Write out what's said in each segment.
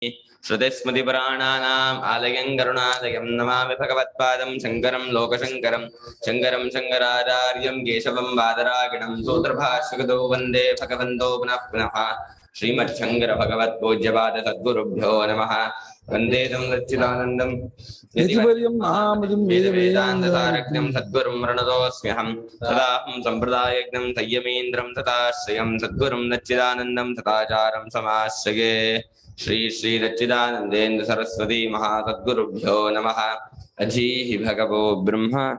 श्रुतिस्मृतिपुराणानाम् आलयं करुणालयं नमामि भगवत्पादं शङ्करं लोकशङ्करं शङ्करं शङ्कराचार्यं केशवं बादरायणं सूत्रभाष्यकृतो वन्दे भगवन्तो पुनः पुनः श्रीमच्छङ्करभगवत्पूज्यपाद सद्गुरुभ्यो नमः वन्दे तं सच्चिदानन्दं यतिवर्यं महामतिं वेदान्ततारज्ञं सद्गुरुं प्रणतोऽस्म्यहं सदाहं सम्प्रदायज्ञं संयमीन्द्रं तथाश्रयं सद्गुरुं सच्चिदानन्दं तथाचारं समाश्रये श्री श्री सच्चिदानन्देन्द्र सरस्वती महासद्गुरुभ्यो नमः अजीहि भगवो ब्रह्म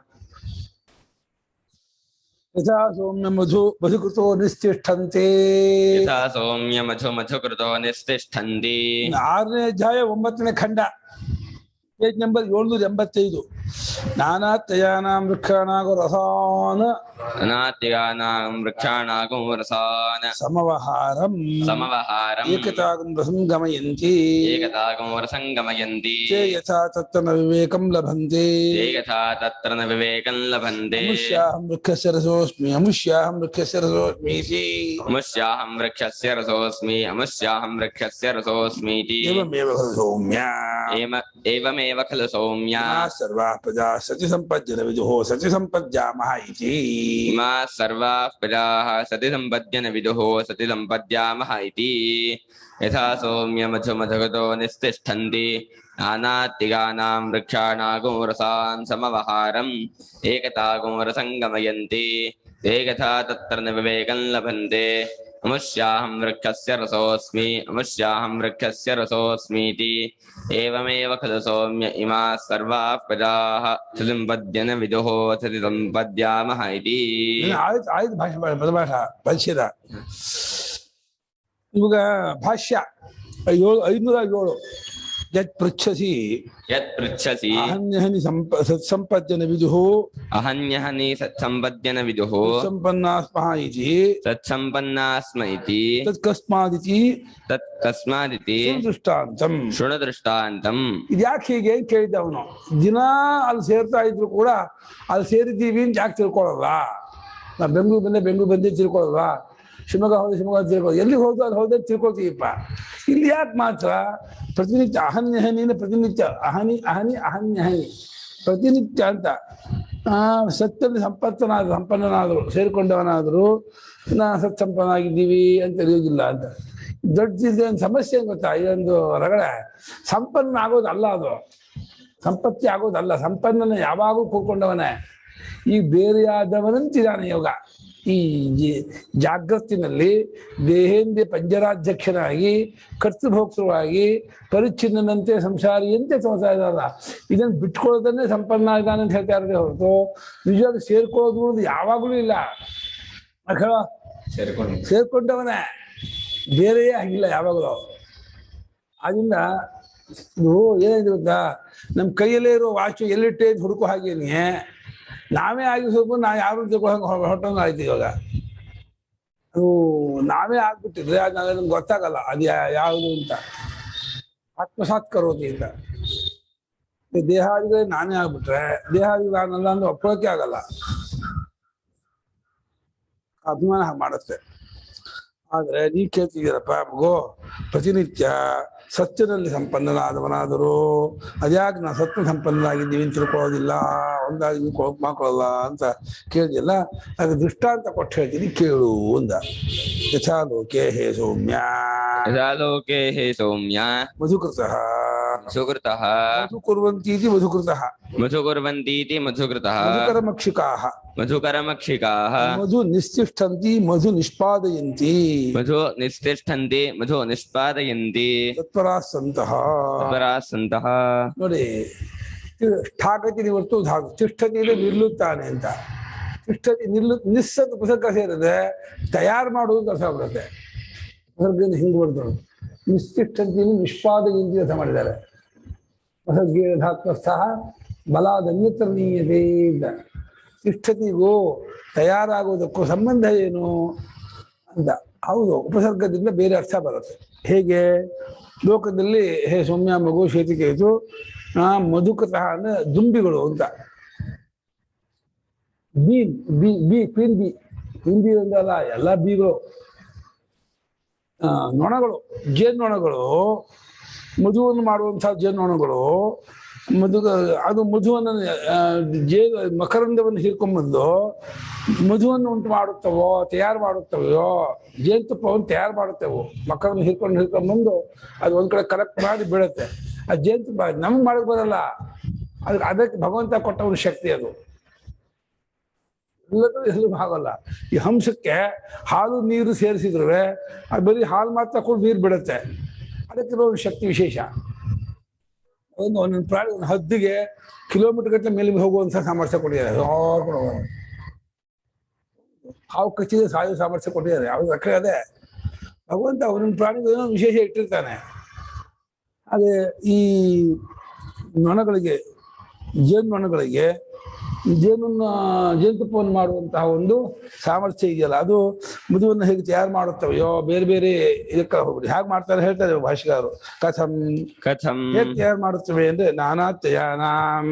यथा सौम्य मधुकृतो निस्तिष्ठन्ते यथा सौम्य मधुकृतो निस्तिष्ठन्ति 6ನೇ ಅಧ್ಯಾಯ 9ನೇ ಖಂಡ ಪೇಜ್ ನಂಬರ್ 785 ನಾನಾತ್ಯಯಾನಾಂ ವೃಕ್ಷಾಣಾಗೋ ರಸಾನ अनात्यानां वृक्षाणागं रसान् ಸಮವಹಾರಂ समवहारम् ಏಕತಾಗಂ ರಸಂ ಗಮಯಂತಿ एकतागं रसं गमयन्ति ತೇ ಯಥಾ ತತ್ರ ನ ವಿವೇಕಂ ಲಭಂತೆ ते यथा तत्र न विवेकं लभन्ते ಅಮುಷ್ಯಾಹಂ ವೃಕ್ಷಸ್ಯ ರಸೋಸ್ಮಿ ಅಮುಷ್ಯಾಹಂ ವೃಕ್ಷಸ್ಯ ರಸೋಸ್ಮೀತಿ अमुष्याहं वृक्षस्य रसोऽस्मि अमुष्याहं वृक्षस्य रसोऽस्मीति ಏವಮೇವ ಖಲು ಸೌಮ್ಯ एवमेव खलु सौम्या ಸರ್ವಾಃ ಪ್ರಜಾ ಸತಿ ಸಂಪದ್ಯನ ವಿದುಃ ಸತಿ ಸಂಪದ್ಯಾಮಃ ಇತಿ इमाः सर्वाः प्रजाः सति सम्पद्यन विदुः सति सम्पद्यामः इति यथा सौम्यमधुकृतो निस्तिष्ठन्ति नानात्तिगानां वृक्षाणागो रसान् समवहारम् एकतागो रसं गमयन्ति ते यथा तत्र न विवेकं लभन्ते अमुष्याहं वृक्षस्य रसोऽस्मि अमुष्याहं वृक्षस्य रसोऽस्मीति एवमेव खलु सौम्य इमाः सर्वाः प्रजाः सम्पद्यन विदुः सति सम्पद्यामः इति ಆಯ್ತು ಭಾಷೆ ಪದಭಾಷ ಪರಿಚಯ ಇವಾಗ ಭಾಷ್ಯ 507 ಯತ್ ಪೃಚ್ಛಸಿ यत् पृच्छसि ಅಹನ್ಯಹನಿ ಸತ್ಸಂಪದ್ಯನ ವಿದುಃ अहन्यहनि सत्सम्पद्यन विदुः ಸಂಪನ್ನಾಸ್ಮಃ ಇತಿ सत्सम्पन्नास्म इति ತತ್ ಕಸ್ಮಾದಿತಿ तत् कस्मादिति ದೃಷ್ಟಾಂತಂ शृणुदृष्टान्तम् ಇದ್ಯಾಕೆ ಹೀಗೆ ಅಂತ ಕೇಳಿದ್ದ ಅವನು ದಿನ ಅಲ್ಲಿ ಸೇರ್ತಾ ಇದ್ರು ಕೂಡ ಅಲ್ಲಿ ಸೇರಿದ್ದೀವಿ ಅಂತ ಯಾಕೆ ತಿಳ್ಕೊಳ್ಳಲ್ಲ ನಾ ಬೆಂಗಳೂರು ಬಂದೇ ತಿಳ್ಕೊಳ್ಳಲ್ವಾ ಶಿವಮೊಗ್ಗ ತಿಳ್ಕೊಳ್ಳೋದು ಎಲ್ಲಿಗೆ ಹೋದ್ರು ಅಲ್ಲಿ ಹೋದ್ರೆ ತಿಳ್ಕೊಳ್ತೀವಿಪ್ಪ ಇಲ್ಲಿ ಯಾಕೆ ಮಾತ್ರ ಪ್ರತಿನಿತ್ಯ ಅಹನ್ಯಹನಿನ ಪ್ರತಿನಿತ್ಯ ಅಹನ್ಯಹನಿ ಪ್ರತಿನಿತ್ಯ ಅಂತ ಸತ್ಯದಲ್ಲಿ ಸಂಪನ್ನನಾದ್ರು ಸೇರಿಕೊಂಡವನಾದ್ರು ನಾ ಸತ್ಸಂಪನ್ನಾಗಿದ್ದೀವಿ ಅಂತ ತಿಳಿಯೋದಿಲ್ಲ ಅಂತ ದೊಡ್ಡ ಸಮಸ್ಯೆ ಏನ್ ಗೊತ್ತಾ ಇದೊಂದು ರಗಳೆ ಸಂಪನ್ನ ಆಗೋದಲ್ಲ ಅದು ಸಂಪತ್ತಿ ಆಗೋದಲ್ಲ ಸಂಪನ್ನನ ಯಾವಾಗೂ ಕೂತ್ಕೊಂಡವನೇ ಈಗ ಬೇರೆಯಾದವನಂತಿದ್ದಾನೆ ಯೋಗ ಈ ಜಾಗೃತಿನಲ್ಲಿ ದೇಹೇಂದ್ರಿಯ ಪಂಜರಾಧ್ಯಕ್ಷನಾಗಿ ಕರ್ತೃಭೋಕ್ತೃವಾಗಿ ಪರಿಚ್ಛಿನ್ನಂತೆ ಸಂಸಾರಿಯಂತೆ ತೋರ್ತಾ ಇದ್ದಾರಲ್ಲ ಇದನ್ನು ಬಿಟ್ಕೊಳ್ಳೋದನ್ನೇ ಸಂಪನ್ನ ಇದ್ದಾನೆ ಅಂತ ಹೇಳ್ತಾ ಇರೋದೇ ಹೊರತು ನಿಜವಾಗಿ ಸೇರ್ಕೊಳ್ಳೋದು ಅನ್ನೋದು ಯಾವಾಗಲೂ ಇಲ್ಲ ಸೇರ್ಕೊಂಡವನೇ ಬೇರೆಯೇ ಆಗಿಲ್ಲ ಯಾವಾಗಲೂ ಆದ್ರಿಂದ ಇದು ಏನಿದೆ ಗೊತ್ತಾ ನಮ್ಮ ಕೈಯಲ್ಲೇ ಇರೋ ವಾಚು ಎಲ್ಲಿಟ್ಟೆ ಹುಡುಕೋ ಹಾಗೇನೆ ನಾವೇ ಆಗಿ ಸ್ವಲ್ಪ ನಾವು ಯಾರು ತಿಳ್ಕೊಳ್ಳೋ ಹೊಟ್ಟಂಗೆ ಆಯ್ತು ಇವಾಗ ಅದು ನಾವೇ ಆಗ್ಬಿಟ್ಟಿದ್ರೆ ಅದು ನಮ್ಗೆ ಗೊತ್ತಾಗಲ್ಲ ಅದು ಯಾವುದು ಅಂತ ಆತ್ಮಸಾತ್ ಕರೋತಿ ಅಂತ ದೇಹಾದಿಗಳೇ ನಾನೇ ಆಗ್ಬಿಟ್ರೆ ದೇಹಾದಿಗಳು ನಾನಲ್ಲ ಅಂದ್ರೆ ಒಪ್ಪಳಕ್ಕೆ ಆಗಲ್ಲ ಅಭಿಮಾನ ಹಾಗೆ ಮಾಡುತ್ತೆ ಆದ್ರೆ ನೀ ಕೇಳ್ತಿದ್ದೀರಪ್ಪ ಮಗು ಪ್ರತಿನಿತ್ಯ ಸತ್ಯದಲ್ಲಿ ಸಂಪನ್ನನಾದವನಾದರೂ ಅದ್ಯಾಕೆ ನಾವು ಸತ್ಯ ಸಂಪನ್ನನಾಗಿದ್ದೀವಿ ಅಂತ ತಿಳ್ಕೊಳ್ಳೋದಿಲ್ಲ ಒಂದಾಗಿ ಮಾಡ್ಕೊಳ್ಳಲ್ಲ ಅಂತ ಕೇಳಿದಿಲ್ಲ ಅದು ದೃಷ್ಟಾಂತ ಕೊಟ್ಟು ಹೇಳ್ತೀನಿ ಕೇಳು ಅಂದ ಯಥಾಲೋಕೆ ಹೇ ಸೌಮ್ಯ यथालोके हे सौम्य ಮಧುಕೃತಃ मधुकृतः ಮಧುಕುರ್ವಂತೀತಿ ಮಧುಕೃತಃ मधुकुर्वन्तीति मधुकृतः ಮಧುಕರಮಕ್ಷಿಕಾಃ मधुकरमक्षिकाः ಮಧು ನಿಸ್ತಿಷ್ಠಂತಿ ಮಧು ನಿಷ್ಪಾದಯಂತಿ मधु निस्तिष्ठन्ति मधु निष्पादयन्ति ತತ್ಪರಾಃ ಸಂತಃ तत्पराः सन्तः ನೋಡಿ ಠಾಕತಿ ನಿವರ್ತು ಧಾತು ತಿಷ್ಠತಿಯಲ್ಲಿ ನಿಲ್ಲುತ್ತಾನೆ ಅಂತ ತಿಷ್ಠತಿ ನಿಸ್ಸತ್ ಉಪಸರ್ಗ ಸೇರಿದ್ರೆ ತಯಾರು ಮಾಡುವುದು ಅರ್ಥ ಬರುತ್ತೆ ಉಪಸರ್ಗದಿಂದ ಹಿಂಗೆ ಬರ್ತದೆ ನಿಸ್ತಿಷ್ಠಂತಿಯನ್ನು ನಿಷ್ಪಾದಯಂತಿ ಅರ್ಥ ಮಾಡಿದ್ದಾರೆ ಉಪಸರ್ಗ ಧಾತ್ವಸ್ಥ ಬಲಾದನ್ಯತ್ರ ನೀಯತೆ ಅಂತ ತಿಷ್ಠತಿಗೂ ತಯಾರಾಗುವುದಕ್ಕೂ ಸಂಬಂಧ ಏನು ಅಂತ ಹೌದು ಉಪಸರ್ಗದಿಂದ ಬೇರೆ ಅರ್ಥ ಬರುತ್ತೆ ಹೇಗೆ ಲೋಕದಲ್ಲಿ ಹೇ ಸೌಮ್ಯ ಮಗು ಶೇತಿಕೇತು ಮಧುಕೃತಃ ಅಂದ್ರೆ ದುಂಬಿಗಳು ಅಂತ ಕ್ವೀನ್ ಬಿ ಒಂದಲ್ಲ ಎಲ್ಲ ಬೀಗಳು ನೊಣಗಳು ಜೇನು ನೊಣಗಳು ಮಧುವನ್ನು ಮಾಡುವಂತಹ ಜೇನುನೊಣಗಳು ಅದು ಮಧುವನ್ನು ಮಕರಂದವನ್ನು ಹೀರ್ಕೊಂಡ್ಬಂದು ಮಧುವನ್ನು ಉಂಟು ಮಾಡುತ್ತವೋ ತಯಾರು ಮಾಡುತ್ತವೆಯೋ ಜೇನುತುಪ್ಪವನ್ನು ತಯಾರು ಮಾಡುತ್ತೇವೋ ಮಕರನ್ನು ಹಿಡ್ಕೊಂಡ್ಬಂದು ಅದು ಒಂದ್ ಕಡೆ ಕಲೆಕ್ಟ್ ಮಾಡಿ ಬೀಳುತ್ತೆ. ಆ ಜೇನುತುಪ್ಪ ನಮ್ಗೆ ಮಾಡಕ್ ಬರಲ್ಲ, ಅದಕ್ಕೆ ಭಗವಂತ ಕೊಟ್ಟ ಒಂದು ಶಕ್ತಿ ಅದು. ಎಲ್ಲೂ ಆಗಲ್ಲ. ಈ ಹಂಸಕ್ಕೆ ಹಾಲು ನೀರು ಸೇರಿಸಿದ್ರು ಅದು ಬರೀ ಹಾಲು ಮಾತ್ರ ಕೂಡ ನೀರು ಬಿಡುತ್ತೆ. ಅದಕ್ಕಿರೋ ಒಂದು ಶಕ್ತಿ ವಿಶೇಷ. ಒಂದೊಂದು ಪ್ರಾಣಿ ಒಂದು ಹದ್ದಿಗೆ ಕಿಲೋಮೀಟರ್ ಗಟ್ಟಲೆ ಮೇಲೆ ಹೋಗುವಂಥ ಸಾಮರ್ಥ್ಯ ಕೊಟ್ಟಿದ್ದಾರೆ. ಹಾವು ಕಚ್ಚಿದ ಸಾಯೋ ಸಾಮರ್ಥ್ಯ ಕೊಟ್ಟಿದ್ದಾರೆ. ಯಾವ್ದು ಅಕ್ಕರೆ ಅದೇ ಭಗವಂತ ಒಂದೊಂದು ಪ್ರಾಣಿಗೆ ಏನೋ ವಿಶೇಷ ಇಟ್ಟಿರ್ತಾನೆ. ಅದೇ ಈ ನೊಣಗಳಿಗೆ, ಜೇನುನೊಣಗಳಿಗೆ ಜೇನುತುಪ್ಪವನ್ನು ಮಾಡುವಂತಹ ಒಂದು ಸಾಮರ್ಥ್ಯ ಇದೆಯಲ್ಲ, ಅದು ಮಧುವನ್ನು ಹೇಗೆ ತಯಾರು ಮಾಡುತ್ತವೆಯೋ ಬೇರೆ ಬೇರೆ ಇದಕ್ಕೆ ಹೋಗ್ಬಿಡಿ ಹೇಗೆ ಮಾಡ್ತಾರೆ ಹೇಳ್ತಾರೆ ಭಾಷೆಗಾರರು. ಕಥಂ ಹೇಗೆ ತಯಾರು ಮಾಡುತ್ತವೆ ಅಂದ್ರೆ ನಾನಾಗತೀನಾಂ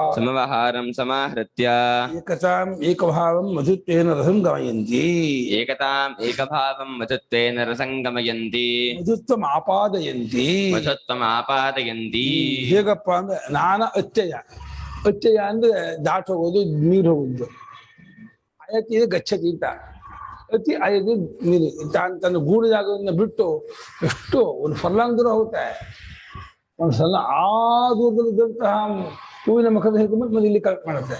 ಸಮವಹಾರಂ ಸಮಾಹೃತ್ಯ ಏಕಭಾವಂ ಮಧುತ್ವೇನ ರಸಂ ಗಮಯಂತಿ. ಮಧುತ್ವಂ ಆಪಾದಯಂತಿ. ಹೇಗಪ್ಪ ಅಂದ್ರೆ ನಾನಾ ಅತ್ಯಯ ಅಂದ್ರೆ ದಾಟ್ ಹೋಗೋದು, ನೀರು ಹೋಗುದು. ಅಯತಿ ಗಚ್ಚತಿ ಅಂತ, ಅತಿ ಅಯತಿ ನೀರು. ತನ್ನ ಗೂಡು ಜಾಗವನ್ನು ಬಿಟ್ಟು ಎಷ್ಟು ಒಂದು ಫರ್ಲಾಂಗ್ ದೂರ ಹೋಗುತ್ತೆ. ಒಂದ್ಸಲ ಆ ದೂರದಲ್ಲಿದ್ದಂತಹ ಹೂವಿನ ಮಕದ ಹಿಡ್ಕೊಂಡು ಮತ್ತೆ ಇಲ್ಲಿ ಕಲೆಕ್ಟ್ ಮಾಡುತ್ತೆ.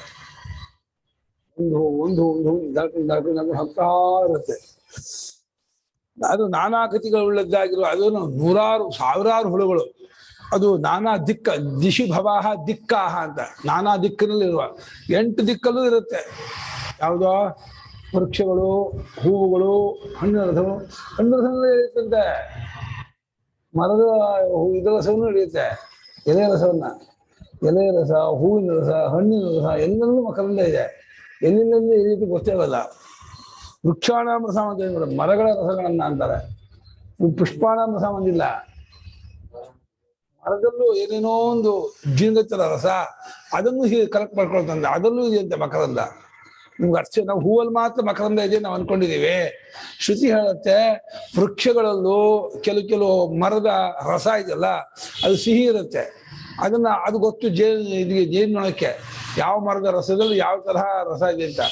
ಒಂದು ದಾಳ್ಕೊಂಡು ಹೋಗ್ತಾ ಇರುತ್ತೆ. ಅದು ನಾನಾ ಗತಿಗಳುಳ್ಳದ್ದಾಗಿರುವ ಅದನ್ನು ನೂರಾರು ಸಾವಿರಾರು ಹುಳುಗಳು. ಅದು ನಾನಾ ದಿಶಿ ಭವಾಹ ದಿಕ್ಕಾಹ ಅಂತ ನಾನಾ ದಿಕ್ಕಿನಲ್ಲಿರುವ 8 ದಿಕ್ಕಲ್ಲೂ ಇರುತ್ತೆ. ಯಾವುದೋ ವೃಕ್ಷಗಳು, ಹೂವುಗಳು, ಹಣ್ಣಿನ ರಸಗಳು ಇರುತ್ತಂತೆ. ಮರದ ಇದರ ರಸವನ್ನು ಹಿಡಿಯುತ್ತೆ, ಎಲೆಯ ರಸ, ಹೂವಿನ ರಸ, ಹಣ್ಣಿನ ರಸ ಎಲ್ಲರಲ್ಲೂ ಮಕರಂದ ಇದೆ. ಎಲ್ಲಿಂದ ಈ ರೀತಿ ಗೊತ್ತೇ ಆಗಲ್ಲ. ವೃಕ್ಷಾಣಾಮ ರಸ ಅಂತ ಹೇಳ್ಬಿಡ, ಮರಗಳ ರಸಗಳನ್ನ ಅಂತಾರೆ. ಪುಷ್ಪಾಣಾಮ ರಸ ಬಂದಿಲ್ಲ. ಮರದಲ್ಲೂ ಏನೇನೋ ಒಂದು ಜೀರ್ಣತರ ರಸ, ಅದನ್ನು ಕಲೆಕ್ಟ್ ಮಾಡ್ಕೊಳ್ತಂದೆ. ಅದರಲ್ಲೂ ಇದೆಯಂತೆ ಮಕರಂದ. ನಿಮ್ಗೆ ಅರ್ಥ, ನಾವು ಹೂವಲ್ಲಿ ಮಾತ್ರ ಮಕರಂದ ಇದೆ ನಾವು ಅನ್ಕೊಂಡಿದೀವಿ. ಶ್ರುತಿ ಹೇಳುತ್ತೆ ವೃಕ್ಷಗಳಲ್ಲೂ ಕೆಲವು ಮರದ ರಸ ಇದೆಯಲ್ಲ ಅದು ಸಿಹಿ ಇರುತ್ತೆ. ಅದು ಗೊತ್ತು ಜೇನುನೊಣಕ್ಕೆ ಯಾವ ಮರದ ರಸದಲ್ಲಿ ಯಾವ ತರಹ ರಸ ಇದೆ ಅಂತ.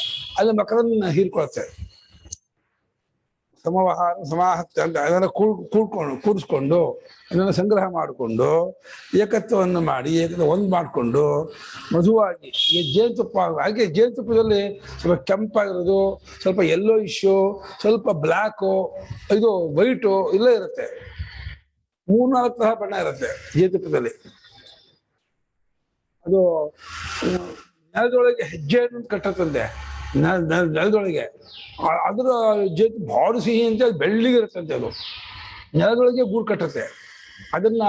ಅದು ಮಕರಂದ ಹೀರ್ಕೊಳತ್ತೆ. ಸಮಾಹತ್ಯ ಅಂತ ಅದನ್ನು ಕೂಡಿಸ್ಕೊಂಡು ಅದನ್ನು ಸಂಗ್ರಹ ಮಾಡಿಕೊಂಡು ಏಕತ್ವವನ್ನು ಮಾಡಿ ಒಂದು ಮಾಡಿಕೊಂಡು ಮಧುವಾಗಿ ಜೇನುತುಪ್ಪ. ಹಾಗೆ ಜೇನುತುಪ್ಪದಲ್ಲಿ ಸ್ವಲ್ಪ ಕೆಂಪಾಗಿರೋದು, ಸ್ವಲ್ಪ ಯೆಲ್ಲೋ ಇಶ್ಯೂ, ಸ್ವಲ್ಪ ಬ್ಲ್ಯಾಕು, ಇದು ವೈಟು ಎಲ್ಲ ಇರುತ್ತೆ. 3-4 ತರಹ ಬಣ್ಣ ಇರುತ್ತೆ ಜೇನುತುಪ್ಪದಲ್ಲಿ. ಅದು ನೆಲದೊಳಗೆ ಹೆಜ್ಜೆಯನ್ನು ಕಟ್ಟತ್ತಂತೆ. ನೆಲದೊಳಗೆ ಅದರ ಜೇನು ಭಾಳ ಸಿಹಿ ಅಂತ ಬೆಳ್ಳಿಗಿರುತ್ತಂತೆ. ಅದು ನೆಲದೊಳಗೆ ಗೂಡು ಕಟ್ಟತ್ತೆ. ಅದನ್ನ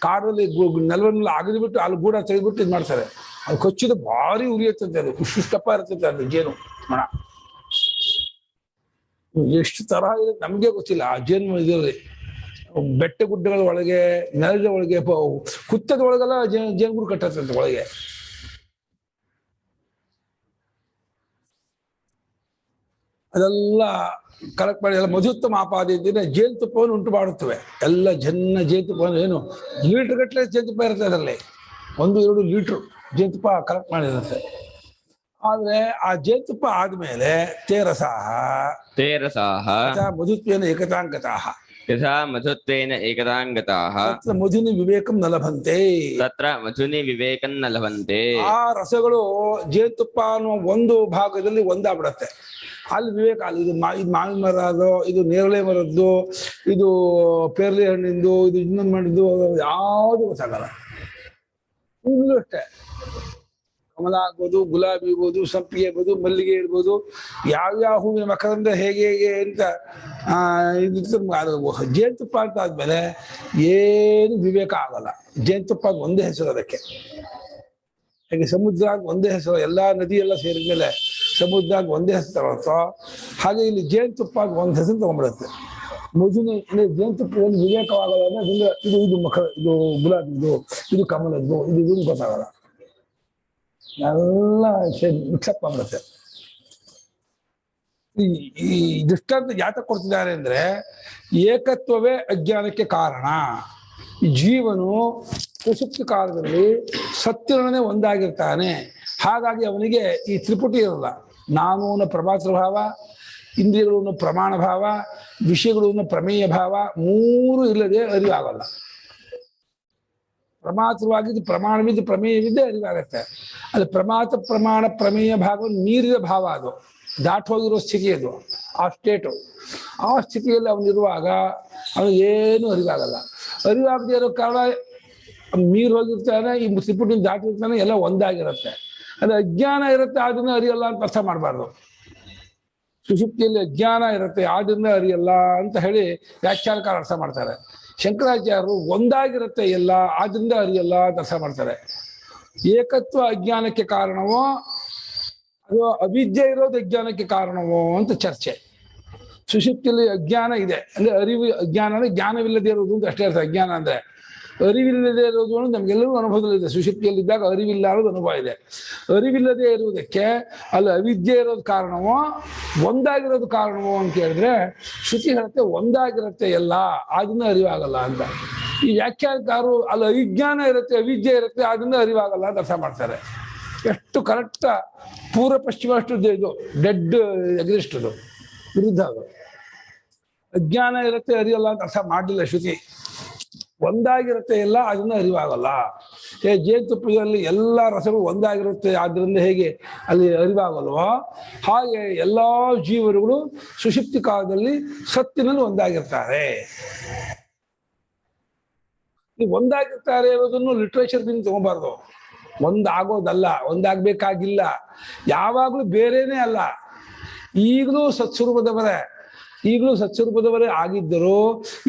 ಕಾಡಲ್ಲಿ ನೆಲವನ್ನೆಲ್ಲ ಅಗದು ಬಿಟ್ಟು ಅಲ್ಲಿ ಗೂಡ ತೆಗೆದ್ಬಿಟ್ಟು ಇದು ಮಾಡ್ತಾರೆ. ಅದು ಕೊಚ್ಚಿದ ಭಾರಿ ಉರಿಯತ್ತಂತೆ. ಅದು ಇಷ್ಟಪ್ಪ ಇರ್ತಂತೆ ಅದು ಜೇನು ನೊಣ. ಎಷ್ಟು ತರಹ ಇದೆ ನಮ್ಗೆ ಗೊತ್ತಿಲ್ಲ. ಆ ಜೇನು ಇದರಲ್ಲಿ ಬೆಟ್ಟ ಗುಡ್ಡಗಳ ಒಳಗೆ, ನೆಲದ ಒಳಗೆ, ಕುತ್ತದ ಒಳಗೆಲ್ಲ ಜೇನುಗೂಡು ಕಟ್ಟತ್ತಂತೆ ಒಳಗೆ. ಅದೆಲ್ಲ ಕಲೆಕ್ಟ್ ಮಾಡಿ ಎಲ್ಲ ಮಧುತ್ವ ಆಪಾದಿದ್ರೆ ಜೇನುತುಪ್ಪವನ್ನು ಉಂಟು ಮಾಡುತ್ತವೆ. ಎಲ್ಲ ಜೇನುತುಪ್ಪವನ್ನು ಏನು ಲೀಟರ್ ಗಟ್ಟಲೆ ಜೇನುತುಪ್ಪ ಇರುತ್ತೆ. ಅದರಲ್ಲಿ 1-2 ಲೀಟ್ರು ಜೇನುತುಪ್ಪ ಕಲೆಕ್ಟ್ ಮಾಡಿರುತ್ತೆ. ಆದ್ರೆ ಆ ಜೇನುತುಪ್ಪ ಆದ್ಮೇಲೆ ತೇರಸಾಹ ಮಧುತ್ವೇನ ಏಕತಾಂಗತಾಃ ಮಧುನಿ ವಿವೇಕಂ ನ ಲಭಂತೆ. ಆ ರಸಗಳು ಜೇನುತುಪ್ಪ ಅನ್ನೋ ಒಂದು ಭಾಗದಲ್ಲಿ ಒಂದಾಗ್ಬಿಡತ್ತೆ. ಅಲ್ಲಿ ವಿವೇಕ ಅಲ್ಲ. ಇದು ಮಾವಿನ ಮರ, ಇದು ನೇರಳೆ ಮರದ್ದು, ಇದು ಪೇರ್ಲೆ ಹಣ್ಣಿಂದು, ಇದು ಇನ್ನೊಂದು ಮಾಡಿದ್ದು, ಯಾವುದು ಗೊತ್ತಾಗಲ್ಲ. ಹೂವು ಅಷ್ಟೇ, ಕಮಲ ಆಗ್ಬೋದು, ಗುಲಾಬಿ ಇರ್ಬೋದು, ಸಂಪಿಗೆ ಇರ್ಬೋದು, ಮಲ್ಲಿಗೆ ಇರ್ಬೋದು, ಯಾವ್ಯಾವ ಹೂವಿನ ಮಕರಂದ ಹೇಗೆ ಅಂತ ಜೇನುತುಪ್ಪ ಅಂತ ಆದ್ಮೇಲೆ ಏನು ವಿವೇಕ ಆಗಲ್ಲ. ಜೇನುತುಪ್ಪ ಒಂದೇ ಹೆಸರು ಅದಕ್ಕೆ. ಹಾಗೆ ಸಮುದ್ರ ಒಂದೇ ಹೆಸರು, ಎಲ್ಲಾ ನದಿ ಎಲ್ಲ ಸೇರಿದ್ಮೇಲೆ ಸಮುದ್ರ ಒಂದೇ ಹೆಸರು ತಗೊಳುತ್ತೋ ಹಾಗೆ ಇಲ್ಲಿ ಜೇನುತುಪ್ಪ ಒಂದು ಹೆಸರು ತಗೊಂಡ್ಬಿಡುತ್ತೆ. ಮಧುನಿ ಜೇನುತುಪ್ಪ ಒಂದು ವಿವೇಕವಾಗಲ್ಲ. ಇದು ಗುಲಾಬಿ, ಇದು ಇದು ಕಮಲದ್ದು, ಇದು ಗೊತ್ತಾಗಲ್ಲ, ಎಲ್ಲ ಮಿಕ್ಸಪ್ ಆಗ್ಬಿಡುತ್ತೆ. ಈ ದೃಷ್ಟಾಂತ ಯಾತಕ್ಕೆ ಕೊಡ್ತಿದ್ದಾರೆ ಅಂದ್ರೆ, ಏಕತ್ವವೇ ಅಜ್ಞಾನಕ್ಕೆ ಕಾರಣ. ಈ ಜೀವನು ಸುಷುಪ್ತಿ ಕಾಲದಲ್ಲಿ ಸತ್ಯನೇ ಒಂದಾಗಿರ್ತಾನೆ. ಹಾಗಾಗಿ ಅವನಿಗೆ ಈ ತ್ರಿಪುಟಿ ಇರಲ್ಲ. ನಾನು ಅನ್ನೋ ಪ್ರಮಾತ್ರ ಭಾವ, ಇಂದ್ರಿಯಗಳು ಅನ್ನೋ ಪ್ರಮಾಣ ಭಾವ, ವಿಷಯಗಳು ಅನ್ನೋ ಪ್ರಮೇಯ ಭಾವ, ಮೂರು ಇಲ್ಲದೆ ಅರಿವಾಗಲ್ಲ. ಪ್ರಮಾತ್ರವಾಗಿದ್ದು ಪ್ರಮಾಣವಿದ್ದು ಪ್ರಮೇಯವಿದ್ದೇ ಅರಿವಾಗತ್ತೆ. ಅದು ಪ್ರಮಾತ ಪ್ರಮಾಣ ಪ್ರಮೇಯ ಭಾಗವನ್ನು ಮೀರಿದ ಭಾವ, ಅದು ದಾಟೋಗಿರೋ ಸ್ಥಿತಿ, ಅದು ಆ ಸ್ಟೇಟು. ಆ ಸ್ಥಿತಿಯಲ್ಲಿ ಅವನಿರುವಾಗ ಅವನಿಗೇನು ಅರಿವಾಗಲ್ಲ. ಅರಿವಾಗದೇ ಇರೋ ಕಾರಣ ಮೀರ್ ಹೋಗಿರ್ತಾನೆ, ಈ ತ್ರಿಪುಟಿನ ದಾಟಿರ್ತಾನೆ, ಎಲ್ಲ ಒಂದಾಗಿರುತ್ತೆ. ಅದು ಅಜ್ಞಾನ ಇರುತ್ತೆ, ಆದ್ರಿಂದ ಅರಿಯಲ್ಲ ಅಂತ ಅರ್ಥ ಮಾಡಬಾರ್ದು. ಸುಷುಪ್ತಿಯಲ್ಲಿ ಅಜ್ಞಾನ ಇರುತ್ತೆ, ಆದ್ರಿಂದ ಅರಿಯಲ್ಲ ಅಂತ ಹೇಳಿ ವ್ಯಾಖ್ಯಾನಕಾರ ಅರ್ಥ ಮಾಡ್ತಾರೆ. ಶಂಕರಾಚಾರ್ಯರು ಒಂದಾಗಿರುತ್ತೆ ಎಲ್ಲ, ಆದ್ರಿಂದ ಅರಿಯಲ್ಲ ಅಂತ ಅರ್ಥ ಮಾಡ್ತಾರೆ. ಏಕತ್ವ ಅಜ್ಞಾನಕ್ಕೆ ಕಾರಣವೋ ಅಥವಾ ಅವಿದ್ಯೆ ಇರೋದು ಅಜ್ಞಾನಕ್ಕೆ ಕಾರಣವೋ ಅಂತ ಚರ್ಚೆ. ಸುಷುಪ್ತಿಯಲ್ಲಿ ಅಜ್ಞಾನ ಇದೆ ಅಂದ್ರೆ ಅರಿವು, ಅಜ್ಞಾನ ಅಂದ್ರೆ ಜ್ಞಾನವಿಲ್ಲದೆ ಇರೋದು ಅಂತ ಅಷ್ಟೇ ಅರ್ಥ. ಅಜ್ಞಾನ ಅಂದ್ರೆ ಅರಿವಿಲ್ಲದೆ ಇರೋದು ಅನ್ನೋದು ನಮ್ಗೆಲ್ಲರಿಗೂ ಅನುಭವದಲ್ಲಿದೆ. ಸುಷುಪ್ತಿಯಲ್ಲಿದ್ದಾಗ ಅರಿವಿಲ್ಲ ಅನ್ನೋದು ಅನುಭವ ಇದೆ. ಅರಿವಿಲ್ಲದೆ ಇರುವುದಕ್ಕೆ ಅಲ್ಲಿ ಅವಿದ್ಯೆ ಇರೋದು ಕಾರಣವೋ ಒಂದಾಗಿರೋದು ಕಾರಣವೋ ಅಂತ ಹೇಳಿದ್ರೆ, ಶ್ರುತಿ ಹೇಳುತ್ತೆ ಒಂದಾಗಿರುತ್ತೆ ಎಲ್ಲ, ಆದ್ರಿಂದ ಅರಿವಾಗಲ್ಲ ಅಂತ. ಈ ವ್ಯಾಖ್ಯಾನಕಾರರು ಅಲ್ಲಿ ಅವಿಜ್ಞಾನ ಇರುತ್ತೆ, ಅವಿದ್ಯೆ ಇರುತ್ತೆ, ಆದ್ರಿಂದ ಅರಿವಾಗಲ್ಲ ಅಂತ ಅರ್ಥ ಮಾಡ್ತಾರೆ. ಎಷ್ಟು ಕರೆಕ್ಟ ಪೂರ್ವ ಪಶ್ಚಿಮ ಅಷ್ಟು ಇದು ಡೆಡ್ ಎಗ್ರಿಸ್ಟ್, ಅದು ವಿರುದ್ಧ. ಅದು ಅಜ್ಞಾನ ಇರುತ್ತೆ ಅರಿಯಲ್ಲ ಅಂತ ಅರ್ಥ ಮಾಡಲಿಲ್ಲ ಶ್ರುತಿ. ಒಂದಾಗಿರುತ್ತೆ ಎಲ್ಲ, ಅದನ್ನ ಅರಿವಾಗಲ್ಲ. ಜೇನುತುಪ್ಪದಲ್ಲಿ ಎಲ್ಲ ರಸಗಳು ಒಂದಾಗಿರುತ್ತೆ, ಆದ್ರಿಂದ ಹೇಗೆ ಅಲ್ಲಿ ಅರಿವಾಗಲ್ವೋ ಹಾಗೆ ಎಲ್ಲ ಜೀವರುಗಳು ಸುಷುಪ್ತಿ ಕಾಲದಲ್ಲಿ ಸತ್ತಿನಲ್ಲಿ ಒಂದಾಗಿರ್ತಾರೆ. ಈ ಒಂದಾಗಿರ್ತಾರೆ ಅನ್ನೋದನ್ನು ಲಿಟ್ರೇಚರ್ ಬಿಂದು ತಗೋಬಾರ್ದು. ಒಂದಾಗೋದಲ್ಲ, ಒಂದಾಗಬೇಕಾಗಿಲ್ಲ, ಯಾವಾಗಲೂ ಬೇರೆನೇ ಅಲ್ಲ. ಈಗಲೂ ಸತ್ಸ್ವರೂಪದವರೇ, ಈಗಲೂ ಸತ್ಸ್ವರೂಪದವರೇ ಆಗಿದ್ದರೂ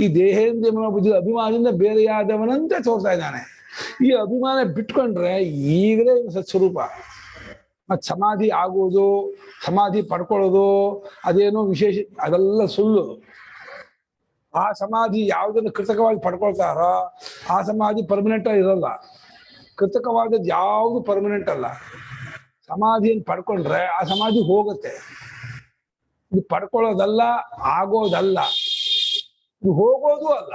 ಈ ದೇಹೇಂದ್ರಿಯ ಬುದ್ಧಿ ಅಭಿಮಾನದಿಂದ ಬೇರೆಯಾದವನಂತೆ ತೋರ್ತಾ ಇದ್ದಾನೆ. ಈ ಅಭಿಮಾನ ಬಿಟ್ಕೊಂಡ್ರೆ ಈಗಲೇ ಸತ್ಸ್ವರೂಪ. ಮತ್ತು ಸಮಾಧಿ ಆಗೋದು, ಸಮಾಧಿ ಪಡ್ಕೊಳ್ಳೋದು ಅದೇನೋ ವಿಶೇಷ, ಅದೆಲ್ಲ ಸುಳ್ಳು. ಆ ಸಮಾಧಿ ಯಾವುದನ್ನು ಕೃತಕವಾಗಿ ಪಡ್ಕೊಳ್ತಾರೋ ಆ ಸಮಾಧಿ ಪರ್ಮನೆಂಟ್ ಇರಲ್ಲ. ಕೃತಕವಾದದ್ದು ಯಾವುದು ಪರ್ಮನೆಂಟ್ ಅಲ್ಲ. ಸಮಾಧಿಯನ್ನು ಪಡ್ಕೊಂಡ್ರೆ ಆ ಸಮಾಧಿ ಹೋಗುತ್ತೆ. ಇದು ಪಡ್ಕೊಳ್ಳೋದಲ್ಲ, ಆಗೋದಲ್ಲ, ಇದು ಹೋಗೋದು ಅಲ್ಲ.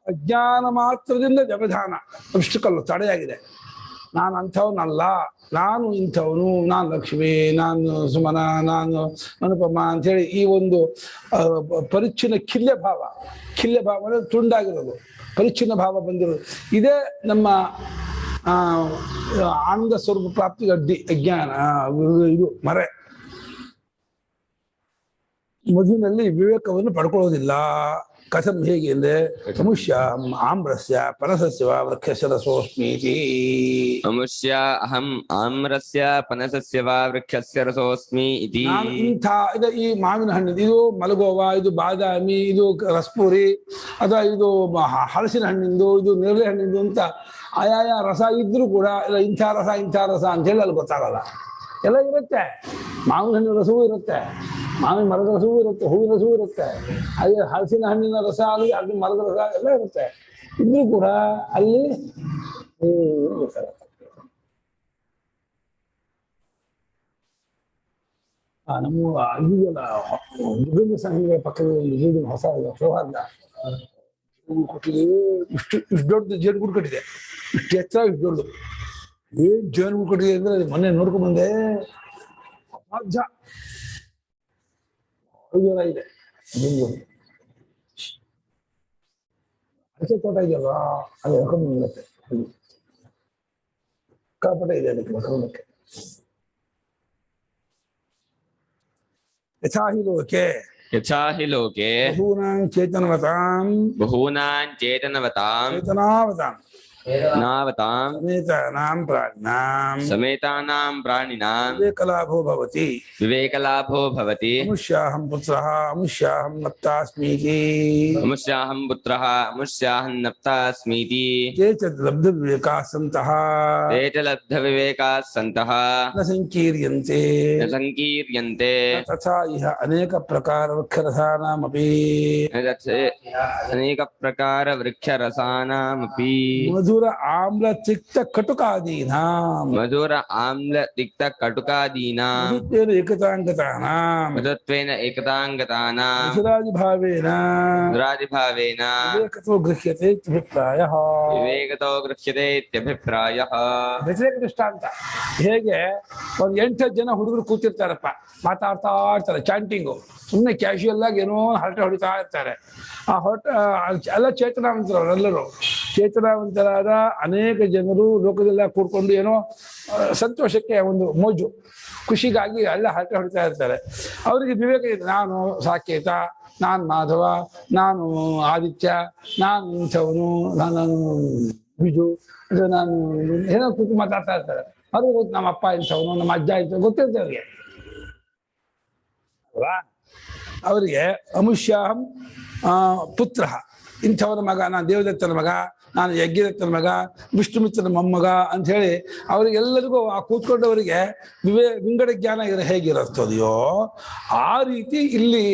ಅಜ್ಞಾನ ಮಾತ್ರದಿಂದ ವ್ಯವಧಾನ ಅಷ್ಟಕ್ಕಲ್ಲ ತಡೆಯಾಗಿದೆ. ನಾನು ಅಂಥವನಲ್ಲ, ನಾನು ಇಂಥವನು, ನಾನು ಲಕ್ಷ್ಮಿ, ನಾನು ಸುಮನ, ನಾನು ಅನುಪಮ ಅಂಥೇಳಿ ಈ ಒಂದು ಪರಿಚ್ಛಿನ್ನ ಕಿಲ್ಲೆ ಭಾವ ಅಂದರೆ ತುಂಡಾಗಿರೋದು, ಪರಿಚ್ಛಿನ್ನ ಭಾವ ಬಂದಿರೋದು, ಇದೇ ನಮ್ಮ ಆನಂದ ಸ್ವರೂಪ ಪ್ರಾಪ್ತಿಗೆ ಅಡ್ಡಿ. ಅಜ್ಞಾನ ಇದು ಮರೆ. ಮಧುವಿನಲ್ಲಿ ವಿವೇಕವನ್ನು ಪಡ್ಕೊಳ್ಳೋದಿಲ್ಲ. ಕಥಂ ಹೇಗೆ ಅಂದ್ರೆ, ಅಮುಷ್ಯ ಆಮ್ರಸ್ಯ ಪನಸಸ್ಯ ವೃಕ್ಷಸ್ಯ ರಸೋಸ್ಮೀತಿ. ಅಮುಷ್ಯ ಅಹಂ ಆಮ್ರಸ್ಯ ಪನಸಸ್ಯ ವೃಕ್ಷಸ್ಯ ರಸೋಸ್ಮಿ ಇತಿ. ನಾನು ಇಂಥ ಈ ಮಾವಿನ ಹಣ್ಣಿದು, ಇದು ಮಲಗೋವಾ, ಇದು ಬಾದಾಮಿ, ಇದು ರಸ್ಪುರಿ, ಅಥವಾ ಇದು ಹಲಸಿನ ಹಣ್ಣಿಂದು, ಇದು ನೇರಳೆ ಹಣ್ಣಿಂದು ಅಂತ ಆಯಾಯ ರಸ ಇದ್ರೂ ಕೂಡ ಇಲ್ಲ ಇಂಥ ರಸ ಅಂತ ಹೇಳಿ ಅಲ್ಲಿ ಗೊತ್ತಾಗಲ್ಲ. ಎಲ್ಲ ಇರುತ್ತೆ. ಮಾವಿನ ಹಣ್ಣಿನ ರಸವೂ ಇರುತ್ತೆ, ಮಾವಿನ ಮರದ ರಸವೂ ಇರುತ್ತೆ, ಹೂವಿನ ರಸವೂ ಇರುತ್ತೆ, ಹಾಗೆ ಹಲಸಿನ ಹಣ್ಣಿನ ರಸ ಆಗಲಿ, ಅದು ಮರದ ರಸ ಎಲ್ಲ ಇರುತ್ತೆ. ಇದ್ರೂ ಕೂಡ ಅಲ್ಲಿ ನಮ್ಮ ಇದೆಯಲ್ಲ, ಮೃಗಂಗ ಸಂಘಗಳ ಪಕ್ಕದ ಒಂದು ಹೊಸ ಸೌಹಾರ್ದ ಕೊಟ್ಟಿದೆ. ಇಷ್ಟು ದೊಡ್ಡದು ಜೇನುಗೂಡು ಕಟ್ಟಿದೆ, ಇಷ್ಟು ಎತ್ತರ, ಇಷ್ಟು ದೊಡ್ಡದು. ಏನ್ ಜೇನುಗೂಡು ಕಟ್ಟಿದೆ ಅಂದ್ರೆ ಅದು ಮೊನ್ನೆ ನೋಡ್ಕೊಂಡ್ ಬಂದೆ. ಅಸಾಧ್ಯ ಇದೆ. ಅಡಿಕೆ ತೋಟ ಇದೆಯಲ್ಲ, ಅದು ಹೇಳ್ಕೊಂಡು ಬಂದಿರುತ್ತೆ. ಕಾಪಟ ಇದೆ ಅದಕ್ಕೆ ಮಕರಕ್ಕೆ. ಯಥಾಹಿ ಲೋಕೆ ಬಹೂನಾಂ ಚೇತನವತಾಂ ಚೇತನಾವತಾಂ नावतां समेतानां प्राणिनां समेतानां प्राणिनां विवेकलाभो भवति विवेकलाभो भवति अमुष्याहं पुत्रः अमुष्याहं नप्तास्मीति अमुष्याहं पुत्रः अमुष्याहं नप्तास्मीति ते च लब्धविवेकाः सन्तः ते च लब्धविवेकाः सन्तः न संकीर्यन्ते न संकीर्यन्ते न तथा इह अनेकप्रकारवृक्षरसानामपि अनेकप्रकारवृक्षरसानामपि मधुर आम्लतिक्तकटुकादीनां मधुर आम्लतिक्तकटुकादीनां मधुत्वेन एकताङ्गतानां मधुत्वेन एकताङ्गतानां मधुरादिभावेन मधुरादिभावेन विवेकतो गृह्यते इत्यभिप्रायः विवेकतो गृह्यते इत्यभिप्रायः ವ್ಯತಿರೇಕ ದೃಷ್ಟಾಂತ ಹೇಗೆ ಒಂದು 8 ಜನ ಹುಡುಗರು ಕೂತಿರ್ತಾರಪ್ಪ ಮಾತಾಡ್ತಾ ಇರ್ತಾರೆ ಚಾಂಟಿಂಗು ಸುಮ್ಮನೆ ಕ್ಯಾಶುಯಲ್ ಆಗಿ ಏನೋ ಹರಟೆ ಹೊಡಿತಾ ಇರ್ತಾರೆ ಆ ಎಲ್ಲ ಚೇತನಾವಂತರವರೆಲ್ಲರೂ ಚೇತನಾವಂತರಾದ ಅನೇಕ ಜನರು ಲೋಕದೆಲ್ಲ ಕೂಡ್ಕೊಂಡು ಏನೋ ಸಂತೋಷಕ್ಕೆ ಒಂದು ಮೋಜು ಖುಷಿಗಾಗಿ ಎಲ್ಲ ಹರಟೆ ಹೊಡಿತಾ ಇರ್ತಾರೆ ಅವರಿಗೆ ವಿವೇಕ ಇದೆ ನಾನು ಸಾಕೇತ ನಾನು ಮಾಧವ ನಾನು ಆದಿತ್ಯ ನಾನು ಇಂಥವನು ನಾನು ಬಿಜು ಅದು ನಾನು ಏನೋ ಕೂತು ಮಾತಾಡ್ತಾ ಇರ್ತಾರೆ ಅವ್ರಿಗೆ ಗೊತ್ತು ನಮ್ಮ ಅಪ್ಪ ಇಂಥವನು ನಮ್ಮ ಅಜ್ಜ ಇಂಥವ್ ಗೊತ್ತಿರ್ತದೆ ಅವ್ರಿಗೆ ಅಲ್ವಾ ಅವರಿಗೆ ಅಮುಷ್ಯಾಹಂ ಪುತ್ರ ಇಂಥವನ ಮಗ ನಾನು ದೇವದತ್ತನ ಮಗ ನಾನು ಯಜ್ಞದತ್ತನ ಮಗ ವಿಷ್ಣುಮಿತ್ರನ ಮೊಮ್ಮಗ ಅಂತ ಹೇಳಿ ಅವರಿಗೆಲ್ಲರಿಗೂ ಆ ಕೂತ್ಕೊಂಡವರಿಗೆ ವಿಂಗಡ ಜ್ಞಾನ ಹೇಗಿರುತ್ತದೆಯೋ ಆ ರೀತಿ ಇಲ್ಲಿ